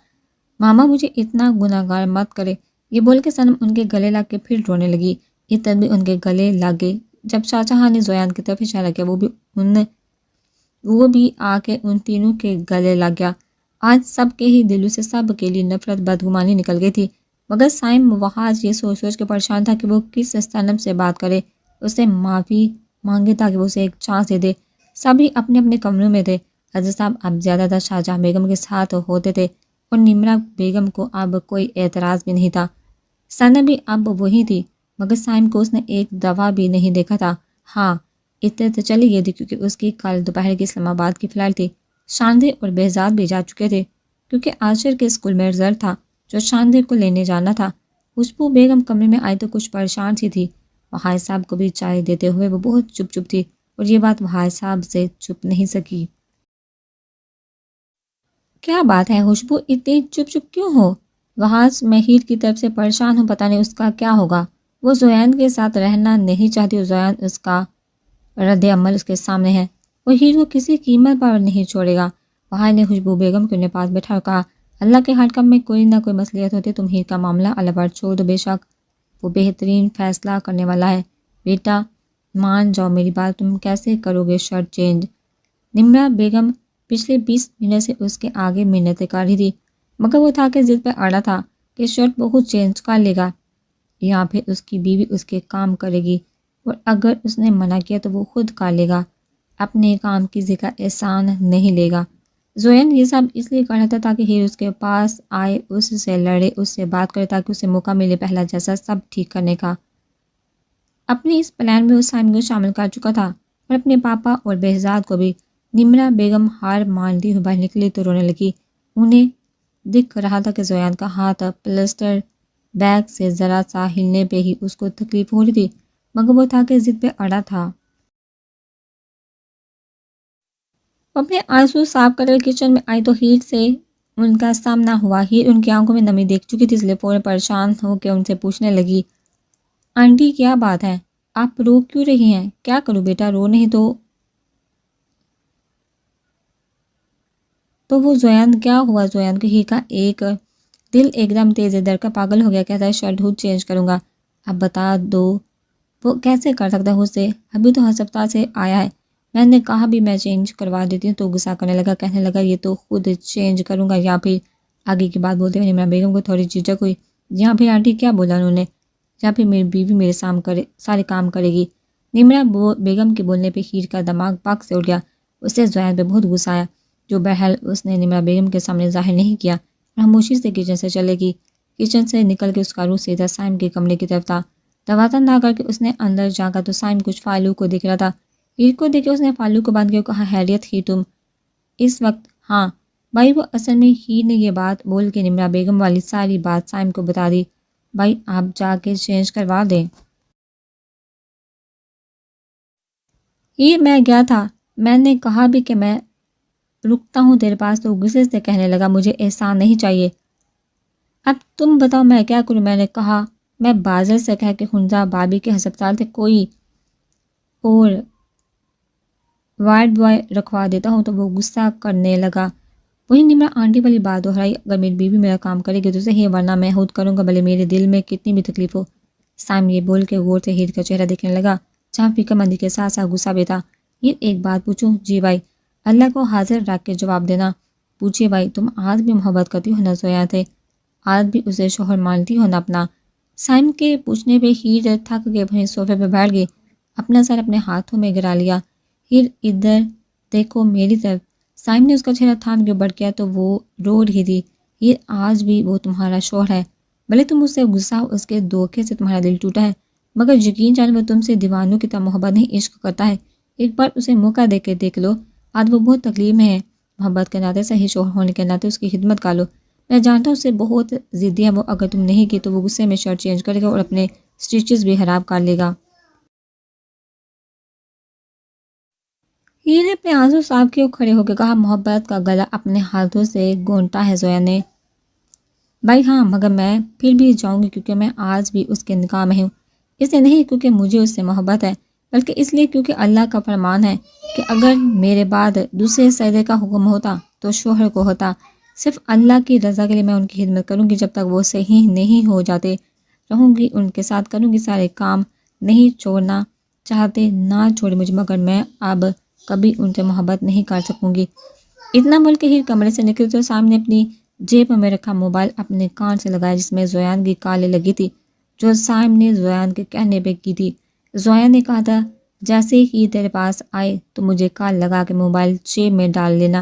ماما مجھے اتنا گناہ گار مت کرے. یہ بول کے صنم ان کے گلے لگ کے پھر رونے لگی. عطر بھی ان کے گلے لگ گئی. جب شاہ جہاں نے زویان کی طرف اشارہ کیا وہ بھی آ کے ان تینوں کے گلے لگ گیا. آج سب کے ہی دلوں سے سب کے لیے نفرت بدگمانی نکل گئی تھی، مگر سائم وہاج یہ سوچ سوچ کے پریشان تھا کہ وہ کس صنم سے بات کرے، اسے معافی مانگے تاکہ وہ اسے ایک چانس دے دے. سبھی اپنے اپنے کمروں میں تھے. حضرت صاحب اب زیادہ تر شاہجہاں بیگم کے ساتھ ہوتے تھے اور نمرہ بیگم کو اب کوئی اعتراض بھی نہیں تھا. ثنا بھی اب وہی تھی، مگر سائم کو اس نے ایک دفعہ بھی نہیں دیکھا تھا. ہاں اتنے تو چلی گئی تھی کیونکہ اس کی کل دوپہر کی اسلام آباد کی فلائٹ تھی. شاندے اور بہزاد بھی جا چکے تھے کیونکہ عاشر کے اسکول میں رزلٹ تھا جو شاندے کو لینے جانا تھا. خوشبو بیگم کمرے میں آئی تو کچھ پریشان سی تھی. وحاج صاحب کو بھی چائے دیتے ہوئے وہ بہت چپ چپ تھی اور یہ بات وحاج صاحب سے چھپ نہیں سکی. کیا بات ہے خوشبو، اتنی چپ چپ کیوں ہو؟ وحاج مہیر کی طرف سے پریشان ہوں، پتہ نہیں اس کا کیا ہوگا. وہ زویان کے ساتھ رہنا نہیں چاہتی اور زویان اس کا رد عمل اس کے سامنے ہے. وہ ہیر کو کسی قیمت پر نہیں چھوڑے گا. وحاج نے خوشبو بیگم کو اپنے پاس بیٹھا اور کہا اللہ کے ہر کام میں کوئی نہ کوئی مصلحت ہوتی ہے، تم ہیر کا معاملہ اللہ پر چھوڑ دو، بے شک وہ بہترین فیصلہ کرنے والا ہے. بیٹا مان جاؤ میری بات، تم کیسے کرو گے شرٹ چینج؟ نمرہ بیگم پچھلے 20 منٹ سے اس کے آگے منتیں کر رہی تھی، مگر وہ تھا کہ ضد پہ اڑا تھا کہ شرٹ بہت چینج کر لے گا یا پھر اس کی بیوی اس کے کام کرے گی، اور اگر اس نے منع کیا تو وہ خود کر لے گا، اپنے کام کی ذکر احسان نہیں لے گا. زوین یہ سب اس لیے کر رہا تھا تاکہ ہیر اس کے پاس آئے، اس سے لڑے، اس سے بات کرے تاکہ اسے موقع ملے پہلا جیسا سب ٹھیک کرنے کا. اپنے اس پلان میں وہ سائم کو شامل کر چکا تھا اور اپنے پاپا اور بہزاد کو بھی. نمرہ بیگم ہار مانتی ہوئی باہر نکلی تو رونے لگی. انہیں دکھ رہا تھا کہ زویان کا ہاتھ پلسٹر بیگ سے ذرا سا ہلنے پہ ہی اس کو تکلیف ہو رہی تھی، مگر وہ تھا کہ ضد پہ اڑا تھا. وہ اپنے آنسو صاف کر کچن میں آئی تو ہیر سے ان کا سامنا ہوا. ہیر ان کی آنکھوں میں نمی دیکھ چکی تھی، اس لیے فوراً پریشان ہو کے ان سے پوچھنے لگی آنٹی کیا بات ہے؟ آپ رو کیوں رہی ہیں؟ کیا کروں بیٹا، رو نہیں تو وہ زویان کیا ہوا؟ زویان کو ہیر کا ایک دل ایک دم تیز در کا پاگل ہو گیا. کہتا ہے شرٹ ہود چینج کروں گا. اب بتا دو وہ کیسے کر سکتا ہے خود سے؟ ابھی تو ہسپتال سے آیا ہے. میں نے کہا بھی میں چینج کروا دیتی ہوں تو غصہ کرنے لگا، کہنے لگا یہ تو خود چینج کروں گا. یا پھر آگے کی بات بولتے ہوئے نمرہ بیگم کو تھوڑی جھجک ہوئی. یا پھر آنٹی کیا بولا انہوں نے؟ یا پھر میری بیوی میرے سارے کام کرے گی. نمرہ بیگم کے بولنے پہ ہیر کا دماغ پاک سے اٹھ گیا. اسے زویان پہ بہت غصہ آیا، جو بہرحال اس نے نمرہ بیگم کے سامنے ظاہر نہیں کیا. خاموشی سے کچن سے چلے گی. کچن سے نکل کے اس کا روح سیدھا سائم کے کمرے کی طرف تھا. توازن نہ کر کے اس نے اندر جھانکا تو سائم کچھ فالو کو دیکھ رہا تھا. ہیر کو دیکھے اس نے فالو کو باندھ کے کہا خیریت ہی تم اس وقت؟ ہاں بھائی. وہ اصل میں ہیر نے یہ بات بول کے نمرہ بیگم والی ساری بات سائم کو بتا دی. بھائی آپ جا کے چینج کروا دیں. ہیر میں گیا تھا، میں نے کہا بھی کہ میں رکتا ہوں تیرے پاس تو غصے سے کہنے لگا مجھے احسان نہیں چاہیے. اب تم بتاؤ میں کیا کروں؟ میں نے کہا میں بازار سے کہہ کے حمزہ بابی کے ہسپتال سے کوئی اور وارڈ بوائے رکھوا دیتا ہوں تو وہ غصہ کرنے لگا. وہی نمرہ آنٹی والی بات دہرائی، اگر میری بیوی میرا کام کرے گی تو صحیح ہے، ورنہ میں خود کروں گا بھلے میرے دل میں کتنی بھی تکلیف ہو. سائم یہ بول کے غور سے ہیر کا چہرہ دیکھنے لگا جہاں فکر مندی کے ساتھ ساتھ غصہ بھی تھا. ہیر ایک بات پوچھوں؟ جی بھائی. اللہ کو حاضر رکھ کے جواب دینا. پوچھیے بھائی. تم آج بھی محبت کرتی ہو نا زویا سے؟ آج بھی اسے شوہر مانتی ہو نا اپنا؟ سائم کے پوچھنے پہ ہیر تھک کے اپنے صوفے پہ بیٹھ گئی، اپنا سر اپنے ہاتھوں میں گرا لیا. ہیر ادھر دیکھو میری طرف. سائم نے اس کا چہرہ تھام کے بڑھ کیا تو وہ رو رہی تھی. ہیر آج بھی وہ تمہارا شوہر ہے، بھلے تم اس سے غصہ ہو، اس کے دھوکے سے تمہارا دل ٹوٹا ہے، مگر یقین جان وہ تم سے دیوانوں کی طرح محبت نہیں عشق کرتا ہے. ایک بار اسے موقع دے کے دیکھ لو. آج وہ بہت تکلیف میں ہے، محبت کے ناطے صحیح شوہر ہونے کے ناطے اس کی خدمت کر لو. میں جانتا ہوں اس سے بہت ضدی ہے وہ، اگر تم نہیں کی تو وہ غصے میں شرٹ چینج کرے گا اور اپنے سٹیچز بھی خراب کر لے گا. ہیر نے اپنے آنسو صاف کیے اور کھڑے ہو کے کہا محبت کا گلا اپنے ہاتھوں سے گونٹا ہے زویا نے. بھائی ہاں، مگر میں پھر بھی جاؤں گی کیونکہ میں آج بھی اس کے نکاح میں ہوں. اس لیے نہیں کیونکہ مجھے اس سے محبت ہے، بلکہ اس لیے کیونکہ اللہ کا فرمان ہے کہ اگر میرے بعد دوسرے سجدے کا حکم ہوتا تو شوہر کو ہوتا۔ صرف اللہ کی رضا کے لیے میں ان کی خدمت کروں گی، جب تک وہ صحیح نہیں ہو جاتے رہوں گی، ان کے ساتھ کروں گی سارے کام، نہیں چھوڑنا چاہتے نہ چھوڑے مجھے، مگر میں اب کبھی ان سے محبت نہیں کر سکوں گی۔ اتنا بول کے ہیر کمرے سے نکلی تو سامنے اپنی جیب میں رکھا موبائل اپنے کان سے لگایا، جس میں زویان کی کالیں لگی تھی جو سائم نے زویان کے کہنے پہ کی تھی۔ زویان نے کہا تھا جیسے ہی تیرے پاس آئے تو مجھے کال لگا کے موبائل جیب میں ڈال لینا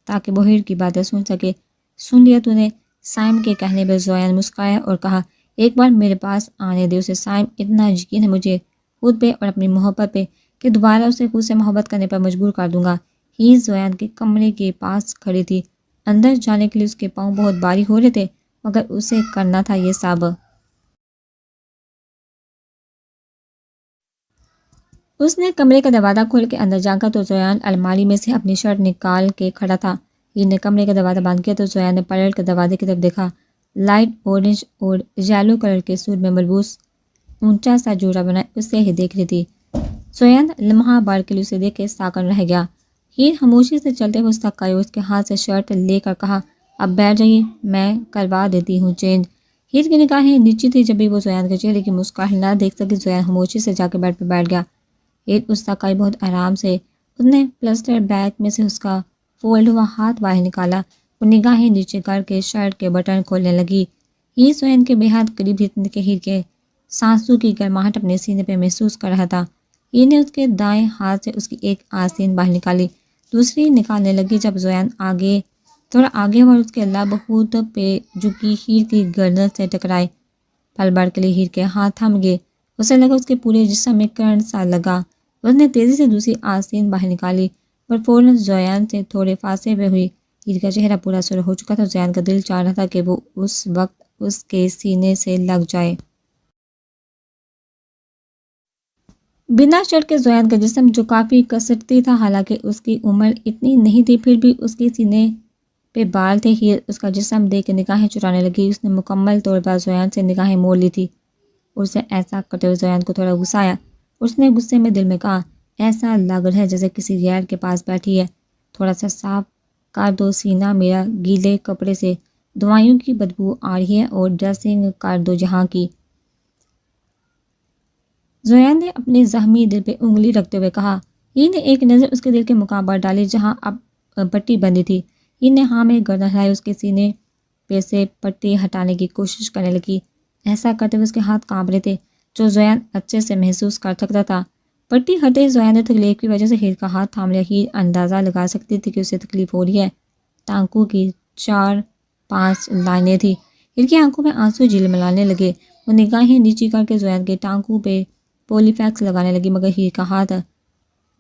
تاکہ وہ ہیر کی باتیں سن سکے۔ سن لیا تو نے؟ سائم کے کہنے پہ زویان مسکرایا اور کہا ایک بار میرے پاس آنے دے اسے سائم، اتنا یقین ہے مجھے خود پہ اور اپنی محبت پہ کہ دوبارہ اسے خود سے محبت کرنے پر مجبور کر دوں گا۔ ہیر زویان کے کمرے کے پاس کھڑی تھی، اندر جانے کے لیے اس کے پاؤں بہت بھاری ہو رہے تھے، مگر اسے کرنا تھا یہ سب۔ اس نے کمرے کا دروازہ کھول کے اندر جھانکا تو زویان الماری میں سے اپنی شرٹ نکال کے کھڑا تھا۔ ہیر نے کمرے کا دروازہ بند کیا تو زویان نے پلٹ کر دروازے کی طرف دیکھا۔ لائٹ اورنج اور یلو کلر کے سوٹ میں ملبوس اونچا سا جوڑا بنا اسے ہی دیکھ رہی تھی۔ زویان لمحہ بھر کے لیے اسے دیکھ کے ساکن رہ گیا۔ ہیر خاموشی سے چلتے ہوئے اس تک آئی، اس کے ہاتھ سے شرٹ لے کر کہا اب بیٹھ جائیے، میں کروا دیتی ہوں چینج۔ ہیر کی نگاہیں نیچی تھی، جب بھی وہ زویان کے چہرے کی مسکراہٹ نہ دیکھ سکی زویان خاموشی سے جا کے بیڈ پہ بیٹھ گیا۔ ہیر اس تک آئی بہت آرام سے، اس نے پلسٹر بیگ میں سے اس کا فولڈ ہوا ہاتھ باہر نکالا اور نگاہیں نیچے کر کے شرٹ کے بٹن کھولنے لگی۔ ہیر زویان کے بے حد قریب تھی کہ ہیر کے سانسوں کی گرماہٹ اپنے سینے پہ محسوس کر رہا تھا۔ ہیر نے اس کے دائیں ہاتھ سے اس کی ایک آستین باہر نکالی، دوسری نکالنے لگی جب زویان تھوڑا آگے اور اس کے لب ہونٹ پہ جھکی ہیر کی گردن سے ٹکرائے۔ پل بھر کے لیے ہیر کے ہاتھ تھم گئے، اسے لگا اس کے پورے جسم میں کرنٹ سا لگا۔ اس نے تیزی سے دوسری آستین باہر نکالی اور فوراً زویان سے تھوڑے فاصلے پہ ہوئی۔ ہیر کا چہرہ پورا سرخ ہو چکا تھا، زویان کا دل چاہ رہا تھا کہ وہ اس وقت اس کے سینے سے لگ جائے۔ بنا شرٹ کے زویان کا جسم جو کافی کسرتی تھا، حالانکہ اس کی عمر اتنی نہیں تھی، پھر بھی اس کے سینے پہ بال تھے۔ ہیر اس کا جسم دیکھ کے نگاہیں چرانے لگی۔ اس نے مکمل طور پر زویان سے نگاہیں موڑ لی تھی۔ اسے ایسا کرتے ہوئے زویان کو تھوڑا غصہ آیا۔ اس نے غصے میں دل میں کہا ایسا لگ رہا ہے جیسے کسی غیر کے پاس بیٹھی ہے، تھوڑا سا صاف کر دو سینہ میرا، گیلے کپڑے سے دوائیوں کی بدبو آ رہی ہے، اور ڈریسنگ کر دو جہاں کی۔ زویان نے اپنے زخمی دل پہ انگلی رکھتے ہوئے کہا۔ ہیر نے ایک نظر اس کے دل کے مقام پر ڈالی جہاں اب پٹی بندھی تھی۔ ہیر نے ہاں میں گردن ہلائی، اس کے سینے پہ سے پٹی ہٹانے کی کوشش کرنے لگی۔ ایسا کرتے ہوئے اس کے ہاتھ کانپ رہے تھے، جو زویان اچھے سے محسوس کر سکتا تھا۔ پٹی ہٹے، زویان نے تکلیف کی وجہ سے ہیر کا ہاتھ تھام لیا۔ ہیر اندازہ لگا سکتی تھی کہ اسے تکلیف ہو رہی ہے۔ ٹانکوں کی 4-5 لائنیں تھی۔ ہیر کی آنکھوں میں آنسو جھلملانے لگے، وہ نگاہیں نیچی کر کے زویان کے ٹانکوں پہ پولی فیکس لگانے لگی، مگر ہیر کا ہاتھ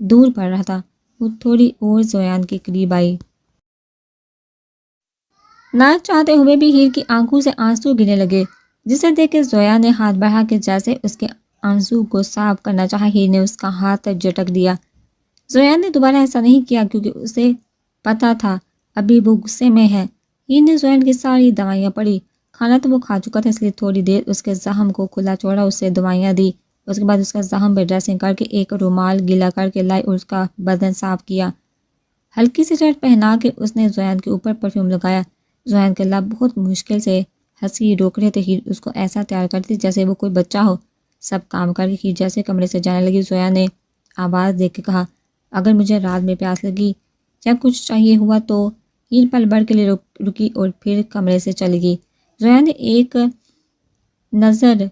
دور پڑ رہا تھا۔ وہ تھوڑی اور زویان کے قریب آئی۔ نہ چاہتے ہوئے بھی ہیر کی آنکھوں سے آنسو گرنے لگے، جسے دیکھ کے زویان نے ہاتھ بڑھا کے جیسے اس کے آنسو کو صاف کرنا چاہا۔ ہیر نے اس کا ہاتھ جھٹک دیا۔ زویان نے دوبارہ ایسا نہیں کیا کیونکہ اسے پتا تھا ابھی وہ غصے میں ہے۔ ہیر نے زویان کی ساری دوائیاں پڑھی، کھانا تو وہ کھا چکا تھا، اس لیے تھوڑی دیر اس کے زخم کو کھلا چھوڑا، اسے دوائیاں دی۔ اس کے بعد اس کا زخم پہ ڈریسنگ کر کے ایک رومال گیلا کر کے لائی اور اس کا بدن صاف کیا۔ ہلکی سی شرٹ پہنا کے اس نے زویان کے اوپر پرفیوم لگایا۔ زویان کے لب بہت مشکل سے ہنسی روک رہے تھے۔ ہیر اس کو ایسا تیار کرتی جیسے وہ کوئی بچہ ہو۔ سب کام کر کے ہیر جیسے کمرے سے جانے لگی، زویان نے آواز دے کے کہا اگر مجھے رات میں پیاس لگی یا کچھ چاہیے ہوا تو۔ ہیر پل بھر کے لیے رکی اور پھر کمرے سے چلی گئی۔ زویان نے ایک نظر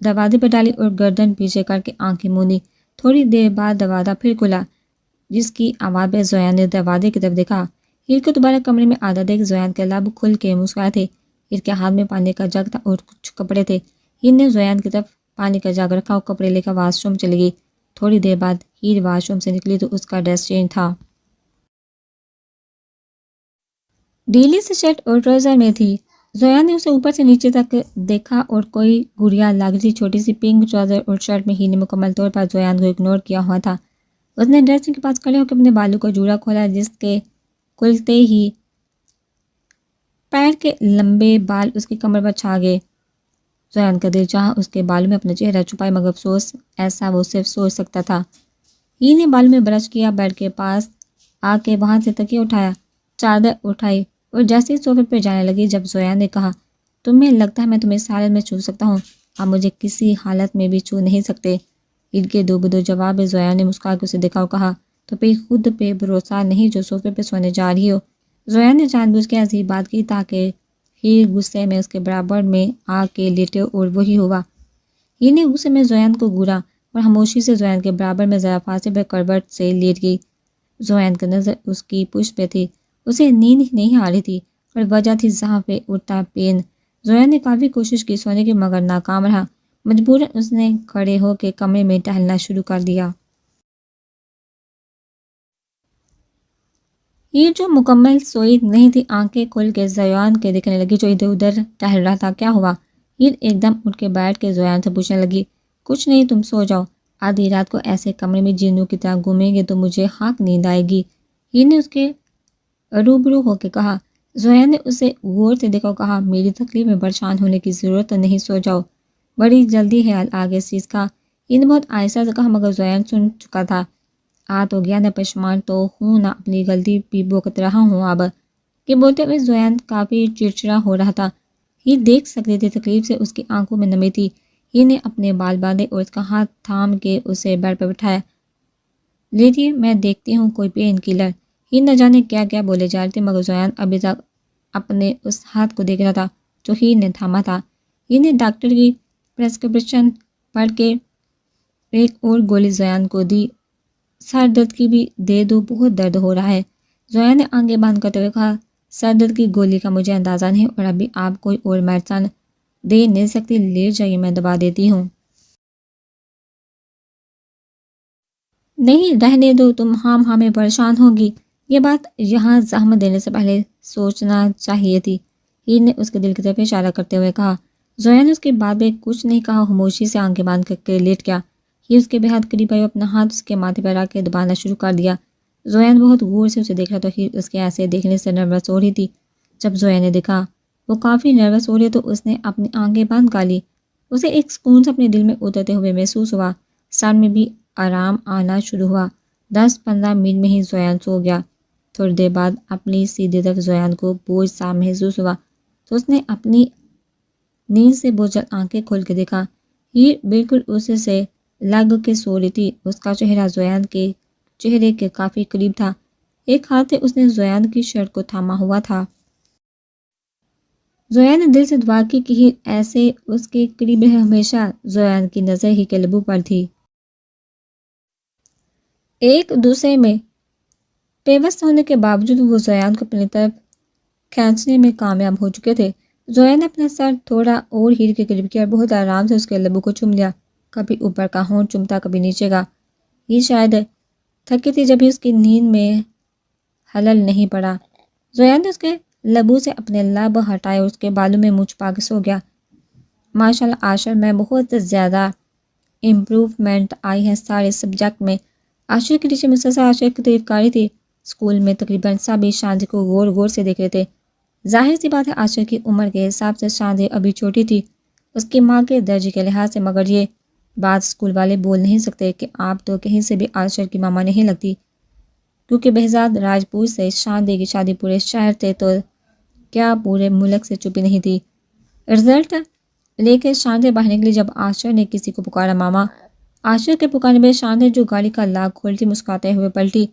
دروازے پہ ڈالی اور گردن پیچھے کر کے آنکھیں موندی۔ تھوڑی دیر بعد دروازہ پھر کھلا، جس کی آواز پہ زویان نے دروازے کی طرف دیکھا۔ ہیر کو دوبارہ کمرے میں آتا دیکھ زویان کے لب کھل کے مسکرائے تھے۔ ہیر کے ہاتھ میں پانی کا جگ تھا اور کچھ کپڑے تھے۔ ہیر نے زویان کی طرف پانی کا جگ رکھا اور کپڑے لے کر واش روم چلی گئی۔ تھوڑی دیر بعد ہیر واش روم سے نکلی تو اس کا ڈریس چینج تھا۔ ڈھیلی سی شرٹ اور ٹراؤزر میں تھی۔ زویان نے اسے اوپر سے نیچے تک دیکھا اور کوئی گڑیا لگ رہی چھوٹی سی پنک ٹراؤزر اور شرٹ میں ہیر نے مکمل طور پر زویان کو اگنور کیا ہوا تھا۔ اس نے ڈریسنگ کے پاس کھڑے ہو کے اپنے بالوں کا جوڑا کھولا، جس کے کھلتے ہی پیر کے لمبے بال اس کی کمر پر چھا گئے۔ زویان کا دل چاہا اس کے بالوں میں اپنا چہرہ چھپائے، مگر افسوس ایسا وہ صرف سوچ سکتا تھا۔ ہی نے بالوں میں برش کیا، بیڈ کے پاس آ کے وہاں سے تکیہ اٹھایا، چادر اٹھائی اور جیسے ہی صوفے پہ جانے لگی جب زویان نے کہا، تمہیں لگتا ہے میں تمہیں اس حالت میں چھو سکتا ہوں؟ آپ مجھے کسی حالت میں بھی چھو نہیں سکتے۔ ان کے دو بدو جواب میں زویان نے مسکرا کے اسے دیکھا اور کہا، تو پھر خود پہ بھروسہ نہیں جو صوفے پہ سونے جا رہی ہو؟ زویان نے جان بوجھ کے عجیب بات کی تاکہ ہی غصے میں اس کے برابر میں آ کے لیٹے، اور وہی ہوا۔ ہی نے غصے میں زویان کو گھورا اور خاموشی سے زویان کے برابر میں ذرا فاصلے پہ کروٹ سے لیٹ گئی۔ زویان کا نظر اس کی پشت پہ تھی، اسے نیند ہی نہیں آ رہی تھی اور وجہ تھی زہاں پہ اٹھتا پین۔ زویان نے کافی کوشش کی سونے کی، مگر ناکام رہا۔ مجبوراً اس نے کھڑے ہو کے کمرے میں ٹہلنا شروع کر دیا۔ یہ جو مکمل سوئی نہیں تھی، آنکھیں کھل کے زویان کے دیکھنے لگی جو ادھر ادھر ٹہل رہا تھا۔ کیا ہوا؟ یہ ایک دم اٹھ کے بیٹھ کے زویان سے پوچھنے لگی۔ کچھ نہیں، تم سو جاؤ، آدھی رات کو ایسے کمرے میں جنوں کی طرح گھومیں گے تو مجھے خاک نیند آئے گی، یہ نے اس کے روبرو ہو کے کہا۔ زویان نے اسے غور سے دیکھا اور کہا، میری تکلیف میں پریشان ہونے کی ضرورت نہیں، سو جاؤ، بڑی جلدی ہے آگے اس چیز کا، یہ نے بہت آہستہ سے کہا، مگر زویان سن چکا تھا۔ آ تو گیا نہ، پشیمان تو ہوں نہ، اپنی غلطی بھی بھگت رہا ہوں اب، کہ بولتے ہوئے زویان کافی چڑچڑا ہو رہا تھا۔ یہ دیکھ سکتے تھے تکلیف سے اس کی آنکھوں میں نمی تھی۔ یہ نے اپنے بال باندھے اور اس کا ہاتھ تھام کے اسے بیڈ پہ بٹھایا۔ لیٹیے، میں دیکھتی ہوں کوئی پین کلر۔ یہ نہ جانے کیا کیا بولے جا رہے تھے، مگر زویان ابھی تک اپنے اس ہاتھ کو دیکھ رہا تھا جو ہی نے تھاما تھا۔ یہ نے ڈاکٹر کی پرسکرپشن پڑھ کے ایک اور گولی زویان کو دی۔ سر درد کی بھی دے دو، بہت درد ہو رہا ہے، زویان نے آنکھیں بند کرتے ہوئے کہا۔ سر درد کی گولی کا مجھے اندازہ نہیں اور ابھی آپ کوئی اور میڈیسن دے نہیں سکتی، لیٹ جائیے، میں دوا دیتی ہوں۔ نہیں، رہنے دو، تم ہاں میں پریشان ہوگی، یہ بات یہاں زحمت دینے سے پہلے سوچنا چاہیے تھی، ہی نے اس کے دل کی طرف اشارہ کرتے ہوئے کہا۔ زویان نے اس کے بعد میں کچھ نہیں کہا، خاموشی سے آنکھیں باندھ کر کے لیٹ گیا۔ یہ اس کے بہت قریب آئی، اپنا ہاتھ اس کے ماتھے پر رکھ کے دبانا شروع کر دیا۔ زویان بہت غور سے اسے دیکھ رہا، تو ہی اس کے ایسے دیکھنے سے نروس ہو رہی تھی۔ جب زویان نے دیکھا وہ کافی نروس ہو رہی تو اس نے اپنی آنکھیں بند کر لی۔ اسے ایک سکون سے اپنے دل میں اترتے ہوئے محسوس ہوا، سر میں بھی آرام آنا شروع ہوا۔ 10-15 منٹ میں ہی زویان سو گیا۔ تھوڑی دیر بعد اپنی سیدھی طرف زویان کو بوجھ سا محسوس ہوا تو اس نے اپنی نیند سے بوجھل آنکھیں کھول کے دیکھا۔ یہ بالکل اس سے لگ کے سو رہی تھی، اس کا چہرہ زویان کے چہرے کے کافی قریب تھا، ایک ہاتھ سے اس نے زویان کی شرٹ کو تھاما ہوا تھا۔ زویان نے دل سے دعا کی کہ ہی ایسے اس کے قریب رہے ہمیشہ۔ زویان کی نظر ہی کے لبوں پر تھی۔ ایک دوسرے میں پیوست ہونے کے باوجود وہ زویان کو اپنی طرف کھینچنے میں کامیاب ہو چکے تھے۔ زویان نے اپنا سر تھوڑا اور ہیر کے قریب کیا اور بہت آرام سے اس کے لبوں کو چوم لیا، کبھی اوپر کا ہونٹ چومتا، کبھی نیچے کا۔ یہ شاید تھکی تھی جب ہی اس کی نیند میں خلل نہیں پڑا۔ زویان نے اس کے لبوں سے اپنے لب ہٹائے اور اس کے بالوں میں منہ چھپا کے سو گیا۔ ماشاءاللہ عاشر میں بہت زیادہ امپروومنٹ آئی ہے سارے سبجیکٹ میں۔ عاشر کے پیچھے مسلسل عاشر کی تعریف کاری تھی۔ اسکول میں تقریباً سبھی شاندی کو غور غور سے دیکھ رہے تھے۔ ظاہر سی بات ہے عاشر کی عمر کے حساب سے شاندی ابھی چھوٹی تھی اس کی ماں کے درجے کے لحاظ سے، مگر یہ بات اسکول والے بول نہیں سکتے کہ آپ تو کہیں سے بھی عاشر کی ماما نہیں لگتی، کیونکہ بہزاد راجپوت سے شاندی کی شادی پورے شہر سے تو کیا پورے ملک سے چھپی نہیں تھی۔ رزلٹ لے کے شاندی باہر نکلی جب عاشر نے کسی کو پکارا ماما۔ عاشر کے پکارنے میں شاندی جو گاڑی کا لاک کھولتی مسکراتے ہوئے پلٹی،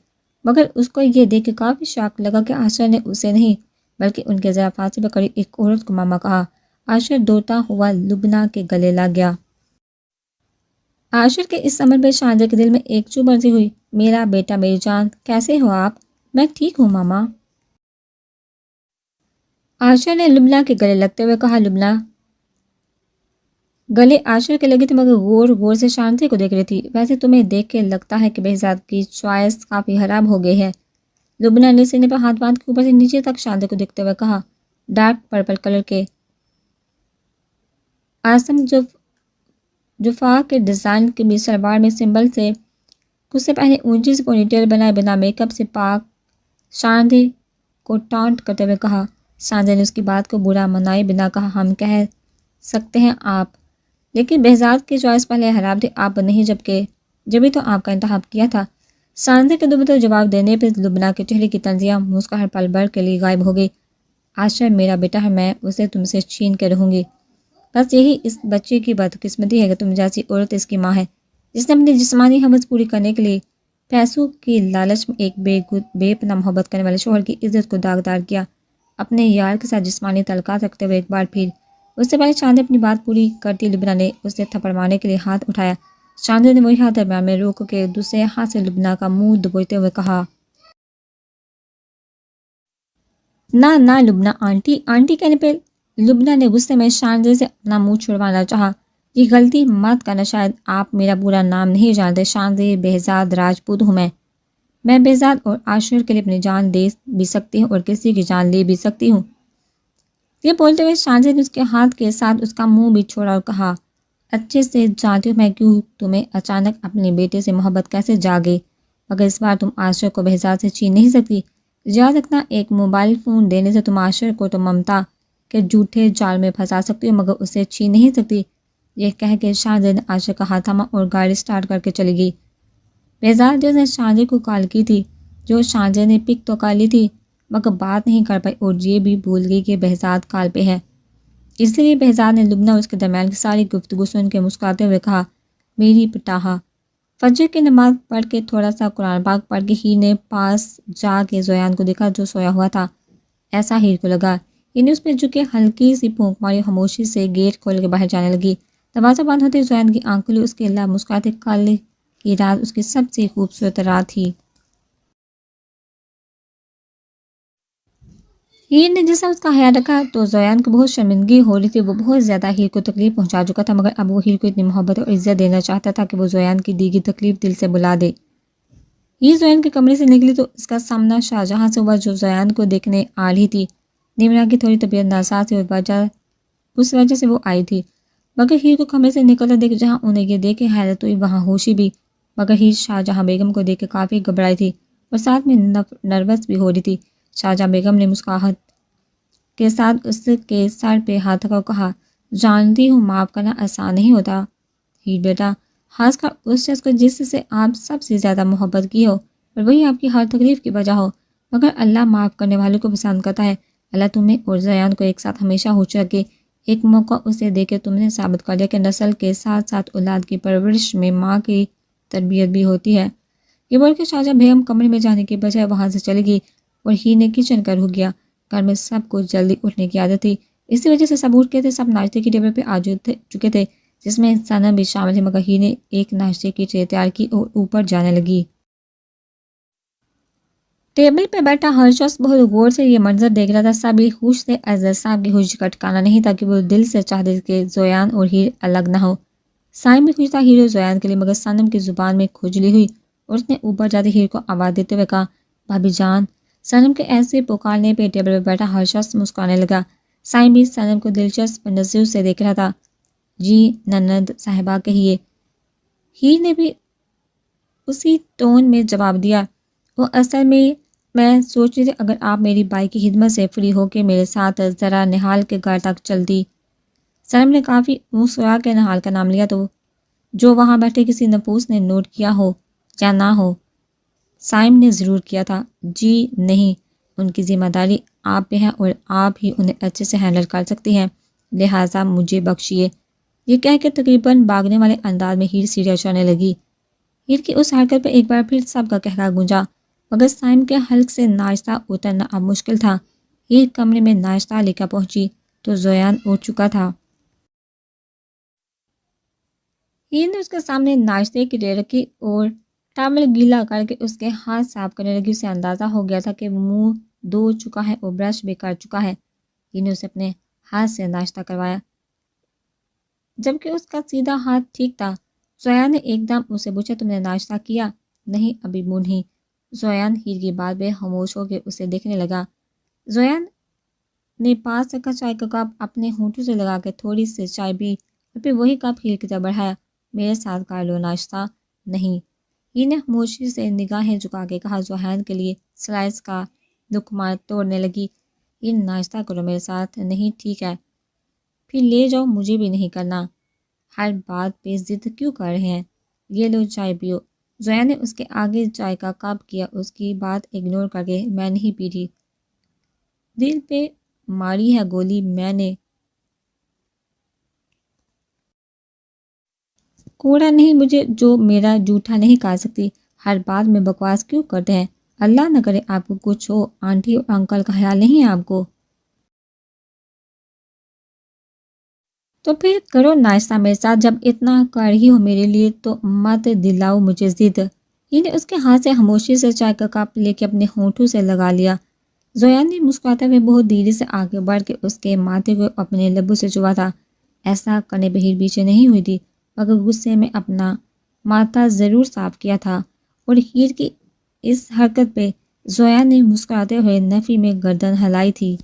مگر اس کو یہ دیکھ کے کافی شاک لگا کہ عاشر نے اسے نہیں بلکہ ان کے ذرا فاصلے پر کھڑی ایک عورت کو ماما کہا۔ عاشر دوڑتا ہوا لبنہ کے گلے لگ گیا۔ عاشر کے اس عمل پہ شاندی کے دل میں ایک چوب برسی ہوئی۔ میرا بیٹا، میری جان، کیسے ہو آپ؟ میں ٹھیک ہوں ماما، عاشر نے لبنہ کے گلے لگتے ہوئے کہا۔ لبنہ گلے عاشر کے لگی تھی مگر غور غور سے شاندی کو دیکھ رہی تھی۔ ویسے تمہیں دیکھ کے لگتا ہے کہ بہزاد کی چوائس کافی خراب ہو گئی ہے، لبنہ نے سینے پر ہاتھ باندھ کے اوپر سے نیچے تک شاندی کو دیکھتے ہوئے کہا۔ ڈارک پرپل کلر کے آسم جفا کے ڈیزائن کی بھی سلوار میں سمبل سے کچھ سے پہنے اونچی سے پونی ٹیل بنائے بنا میک اپ سے پاک شاندی کو ٹانٹ کرتے ہوئے کہا۔ شاندی نے اس کی بات کو برا منائے بنا کہا۔ ہم کہہ سکتے ہیں آپ، لیکن بہزاد کی چوائس پہلے حرام تھی، آپ نہیں، جبھی تو آپ کا انتخاب کیا تھا۔ شاہزادے کے دوبارہ جواب دینے پہ لبنہ کے چہرے کی تنزیہ مسکراہٹ پل بھر کے لیے غائب ہو گئی۔ عاشر میرا بیٹا ہے، میں اسے تم سے چھین کے رہوں گی۔ بس یہی اس بچے کی بدقسمتی ہے کہ تم جیسی عورت اس کی ماں ہے، جس نے اپنی جسمانی حوث پوری کرنے کے لیے پیسوں کی لالچ میں ایک بے پناہ محبت کرنے والے شوہر کی عزت کو داغدار کیا۔ اپنے یار کے ساتھ جسمانی تعلقات رکھتے ہوئے ایک بار پھر اس سے پہلے چاندی اپنی بات پوری کرتی لبنہ نے اسے تھپڑ مارنے کے لیے ہاتھ اٹھایا۔ چاندی نے وہی ہاتھ درمیان میں روک کے دوسرے ہاتھ سے لبنہ کا منہ دبوچتے ہوئے کہا، نہ نہ لبنہ آنٹی، آنٹی کہنے پہ لبنہ نے غصے میں شاندے سے اپنا منہ چھڑوانا چاہا۔ یہ غلطی مت کرنا، شاید آپ میرا پورا نام نہیں جانتے، شاندے بہزاد راجپوت ہوں میں بہزاد اور عاشر کے لیے اپنی جان دے بھی سکتی ہوں اور کسی کی جان لے بھی سکتی ہوں۔ یہ بولتے ہوئے شاندے نے اس کے ہاتھ کے ساتھ اس کا منہ بھی چھوڑا اور کہا، اچھے سے جانتی ہوں میں کیوں تمہیں اچانک اپنے بیٹے سے محبت کیسے جاگے، مگر اس بار تم عاشر کو بہزاد سے چھین نہیں سکتی۔ یاد رکھنا، ایک موبائل فون دینے سے تم عاشر کو تو ممتا کے جھوٹے جال میں پھنسا سکتی ہو، مگر اسے چھین نہیں سکتی۔ یہ کہہ کے شاندے نے عاشر کا ہاتھ تھاما اور گاڑی سٹارٹ کر کے چلی گئی۔ بہزاد جس نے شاندے کو کال کی تھی، جو شاندے نے پک تو کر لی تھی مگر بات نہیں کر پائی اور یہ بھی بھول گئی کہ بہزاد کال پہ ہے۔ اس لیے بہزاد نے لبنہ اور اس کے درمیان کی ساری گفتگو سن کے مسکراتے ہوئے کہا، میری پٹاہا۔ فجر کی نماز پڑھ کے تھوڑا سا قرآن پاک پڑھ کے ہیر نے پاس جا کے زویان کو دیکھا جو سویا ہوا تھا۔ ایسا ہیر کو لگا، یعنی اس پہ جھکے ہلکی سی پھونک ماری، خاموشی سے گیٹ کھول کے باہر جانے لگی۔ دروازہ بند ہوتے زویان کی آنکھ کھلی، اس کے اللہ مسکراتے، کل کی رات اس کی سب سے خوبصورت رات تھی۔ ہیر نے جیسا اس کا خیال رکھا تو زویان کو بہت شرمندگی ہو رہی تھی، وہ بہت زیادہ ہیر کو تکلیف پہنچا چکا تھا، مگر اب وہ ہیر کو اتنی محبت اور عزت دینا چاہتا تھا کہ وہ زویان کی دی گئی تکلیف دل سے بلا دے۔ ہیر زویان کے کمرے سے نکلی تو اس کا سامنا شاہجہاں سے ہوا جو زویان کو دیکھنے آ رہی تھی۔ نمرا کی تھوڑی طبیعت ناساز تھی اور اس وجہ سے وہ آئی تھی، مگر ہیر کو کمرے سے نکلتا دیکھ جہاں انہیں یہ دیکھ کے حیرت ہوئی وہاں ہوشی بھی، مگر ہیر شاہجہاں بیگم کو دیکھ کے کافی گھبرائی تھی اور ساتھ میں نروس بھی ہو رہی تھی۔ شاہجہاں بیگم نے مسکراہٹ کے ساتھ اس کے سر پہ ہاتھ رکھا اور کہا، جانتی ہوں معاف کرنا آسان نہیں ہوتا ہیر بیٹا، خاص کر اس شخص کو جس سے آپ سب سے زیادہ محبت کی ہو اور وہی آپ کی ہر تکلیف کی وجہ ہو، مگر اللہ معاف کرنے والوں کو پسند کرتا ہے۔ اللہ تمہیں اور زیان کو ایک ساتھ ہمیشہ خوش رکھے۔ ایک موقع اسے دے کے تم نے ثابت کر دیا کہ نسل کے ساتھ ساتھ اولاد کی پرورش میں ماں کی تربیت بھی ہوتی ہے۔ یہ بول کے شاہجہاں بیگم کمرے میں جانے کے بجائے وہاں سے چلی گئی اور ہیر نے کچن کا رخ کیا۔ گھر میں سب کو جلدی اٹھنے کی عادت تھی، اسی وجہ سے سب اٹھ کے تھے، سب ناشتے کی ٹیبل پہ آ چکے تھے، جس میں صنم بھی شامل تھی، مگر ہیر نے ایک ناشتے کی ٹرے تیار کی اور اوپر جانے لگی۔ ٹیبل پہ بیٹھا ہر شخص بہت غور سے یہ منظر دیکھ رہا تھا، سبھی خوش تھے، عزت صاحب کی خوشی کا ٹھکانا نہیں تھا کہ وہ دل سے چاہتے کہ زویان اور ہیر الگ نہ ہو۔ سائم بھی خوش تھا ہیر اور زویان کے لیے، مگر صنم کی زبان میں کھجلی ہوئی اور اس نے اوپر جاتے ہیر کو آواز دیتے ہوئے کہا، بھابی جان۔ صنم کے ایسے پکارنے پہ ٹیبل پہ بیٹھا ہر شخص مسکرانے لگا۔ سائم بھی صنم کو دلچسپ نظروں سے دیکھ رہا تھا۔ جی نند صاحبہ کہیے، ہیر نے بھی اسی ٹون میں جواب دیا، وہ اصل میں سوچ رہی تھی اگر آپ میری بائی کی خدمت سے فری ہو کے میرے ساتھ ذرا نہال کے گھر تک چلتی۔ صنم نے کافی مسکرا کے نہال کا نام لیا تو جو وہاں بیٹھے کسی نفوس نے نوٹ کیا ہو یا نہ ہو، سائم نے ضرور کیا تھا۔ جی نہیں، ان کی ذمہ داری آپ پہ ہے اور آپ ہی انہیں اچھے سے ہینڈل کر سکتی ہیں، لہٰذا مجھے بخشیے۔ یہ کہہ کے تقریباً بھاگنے والے انداز میں ہیر سیڑھیاں چڑھنے لگی۔ ہیر کی اس حرکت پہ ایک بار پھر سب کا قہقہ گونجا، مگر سائم کے حلق سے ناشتہ اترنا اب مشکل تھا۔ ہیر کمرے میں ناشتہ لے کر پہنچی تو زویان اٹھ چکا تھا۔ ہیر نے اس کے سامنے ناشتے کی ٹرے رکھی اور ٹاول گیلا کر کے اس کے ہاتھ صاف کرنے لگی۔ اسے اندازہ ہو گیا تھا کہ وہ منہ دھو چکا ہے اور برش بھی کر چکا ہے۔ ہیر نے اسے اپنے ہاتھ سے ناشتہ کروایا، جبکہ اس کا سیدھا ہاتھ ٹھیک تھا۔ زویان نے ایک دم اسے پوچھا، تم نے ناشتہ کیا؟ نہیں ابھی منہ نہیں۔ زویان ہیر کی بات پہ خاموش ہو کے اسے دیکھنے لگا۔ زویان نے پاس رکھا چائے کا کپ اپنے ہونٹوں سے لگا کے تھوڑی سی چائے پی اور پھر وہی کپ ہیر کی طرف بڑھایا، میرے ساتھ کر لو ناشتہ۔ نہیں، ہیر نے خاموشی سے نگاہیں جھکا کے کہا۔ زویان کے لیے سلائس کا لقمہ توڑنے لگی۔ ہیر، ناشتہ کرو میرے ساتھ۔ نہیں ٹھیک ہے۔ پھر لے جاؤ، مجھے بھی نہیں کرنا۔ ہر بات پہ ضد کیوں کر رہے ہیں؟ یہ لو چائے پیو۔ زویا نے اس کے آگے چائے کا کپ کیا، اس کی بات اگنور کر کے۔ میں نہیں پی رہی۔ دل پہ ماری ہے گولی میں نے۔ کوڑا نہیں مجھے جو میرا جھوٹا نہیں کھا سکتی۔ ہر بات میں بکواس کیوں کرتے ہیں؟ اللہ نہ کرے آپ کو کچھ ہو۔ آنٹی اور انکل کا خیال نہیں ہے آپ کو؟ تو پھر کرو ناشتہ میرے ساتھ، جب اتنا کر ہی ہو میرے لیے تو مت دلاؤ مجھے ضد۔ یہ نے اس کے ہاتھ سے خاموشی سے چائے کا کپ لے کے اپنے ہونٹوں سے لگا لیا۔ زویا نے مسکراتے ہوئے بہت دھیرے سے آگے بڑھ کے اس کے ماتھے کو اپنے لبوں سے چبا تھا۔ ایسا کرنے پہ ہیر پیچھے نہیں ہوئی تھی، مگر غصے میں اپنا ماتھا ضرور صاف کیا تھا، اور ہیر کی اس حرکت پہ زویا نے مسکراتے ہوئے نفی میں گردن ہلائی تھی۔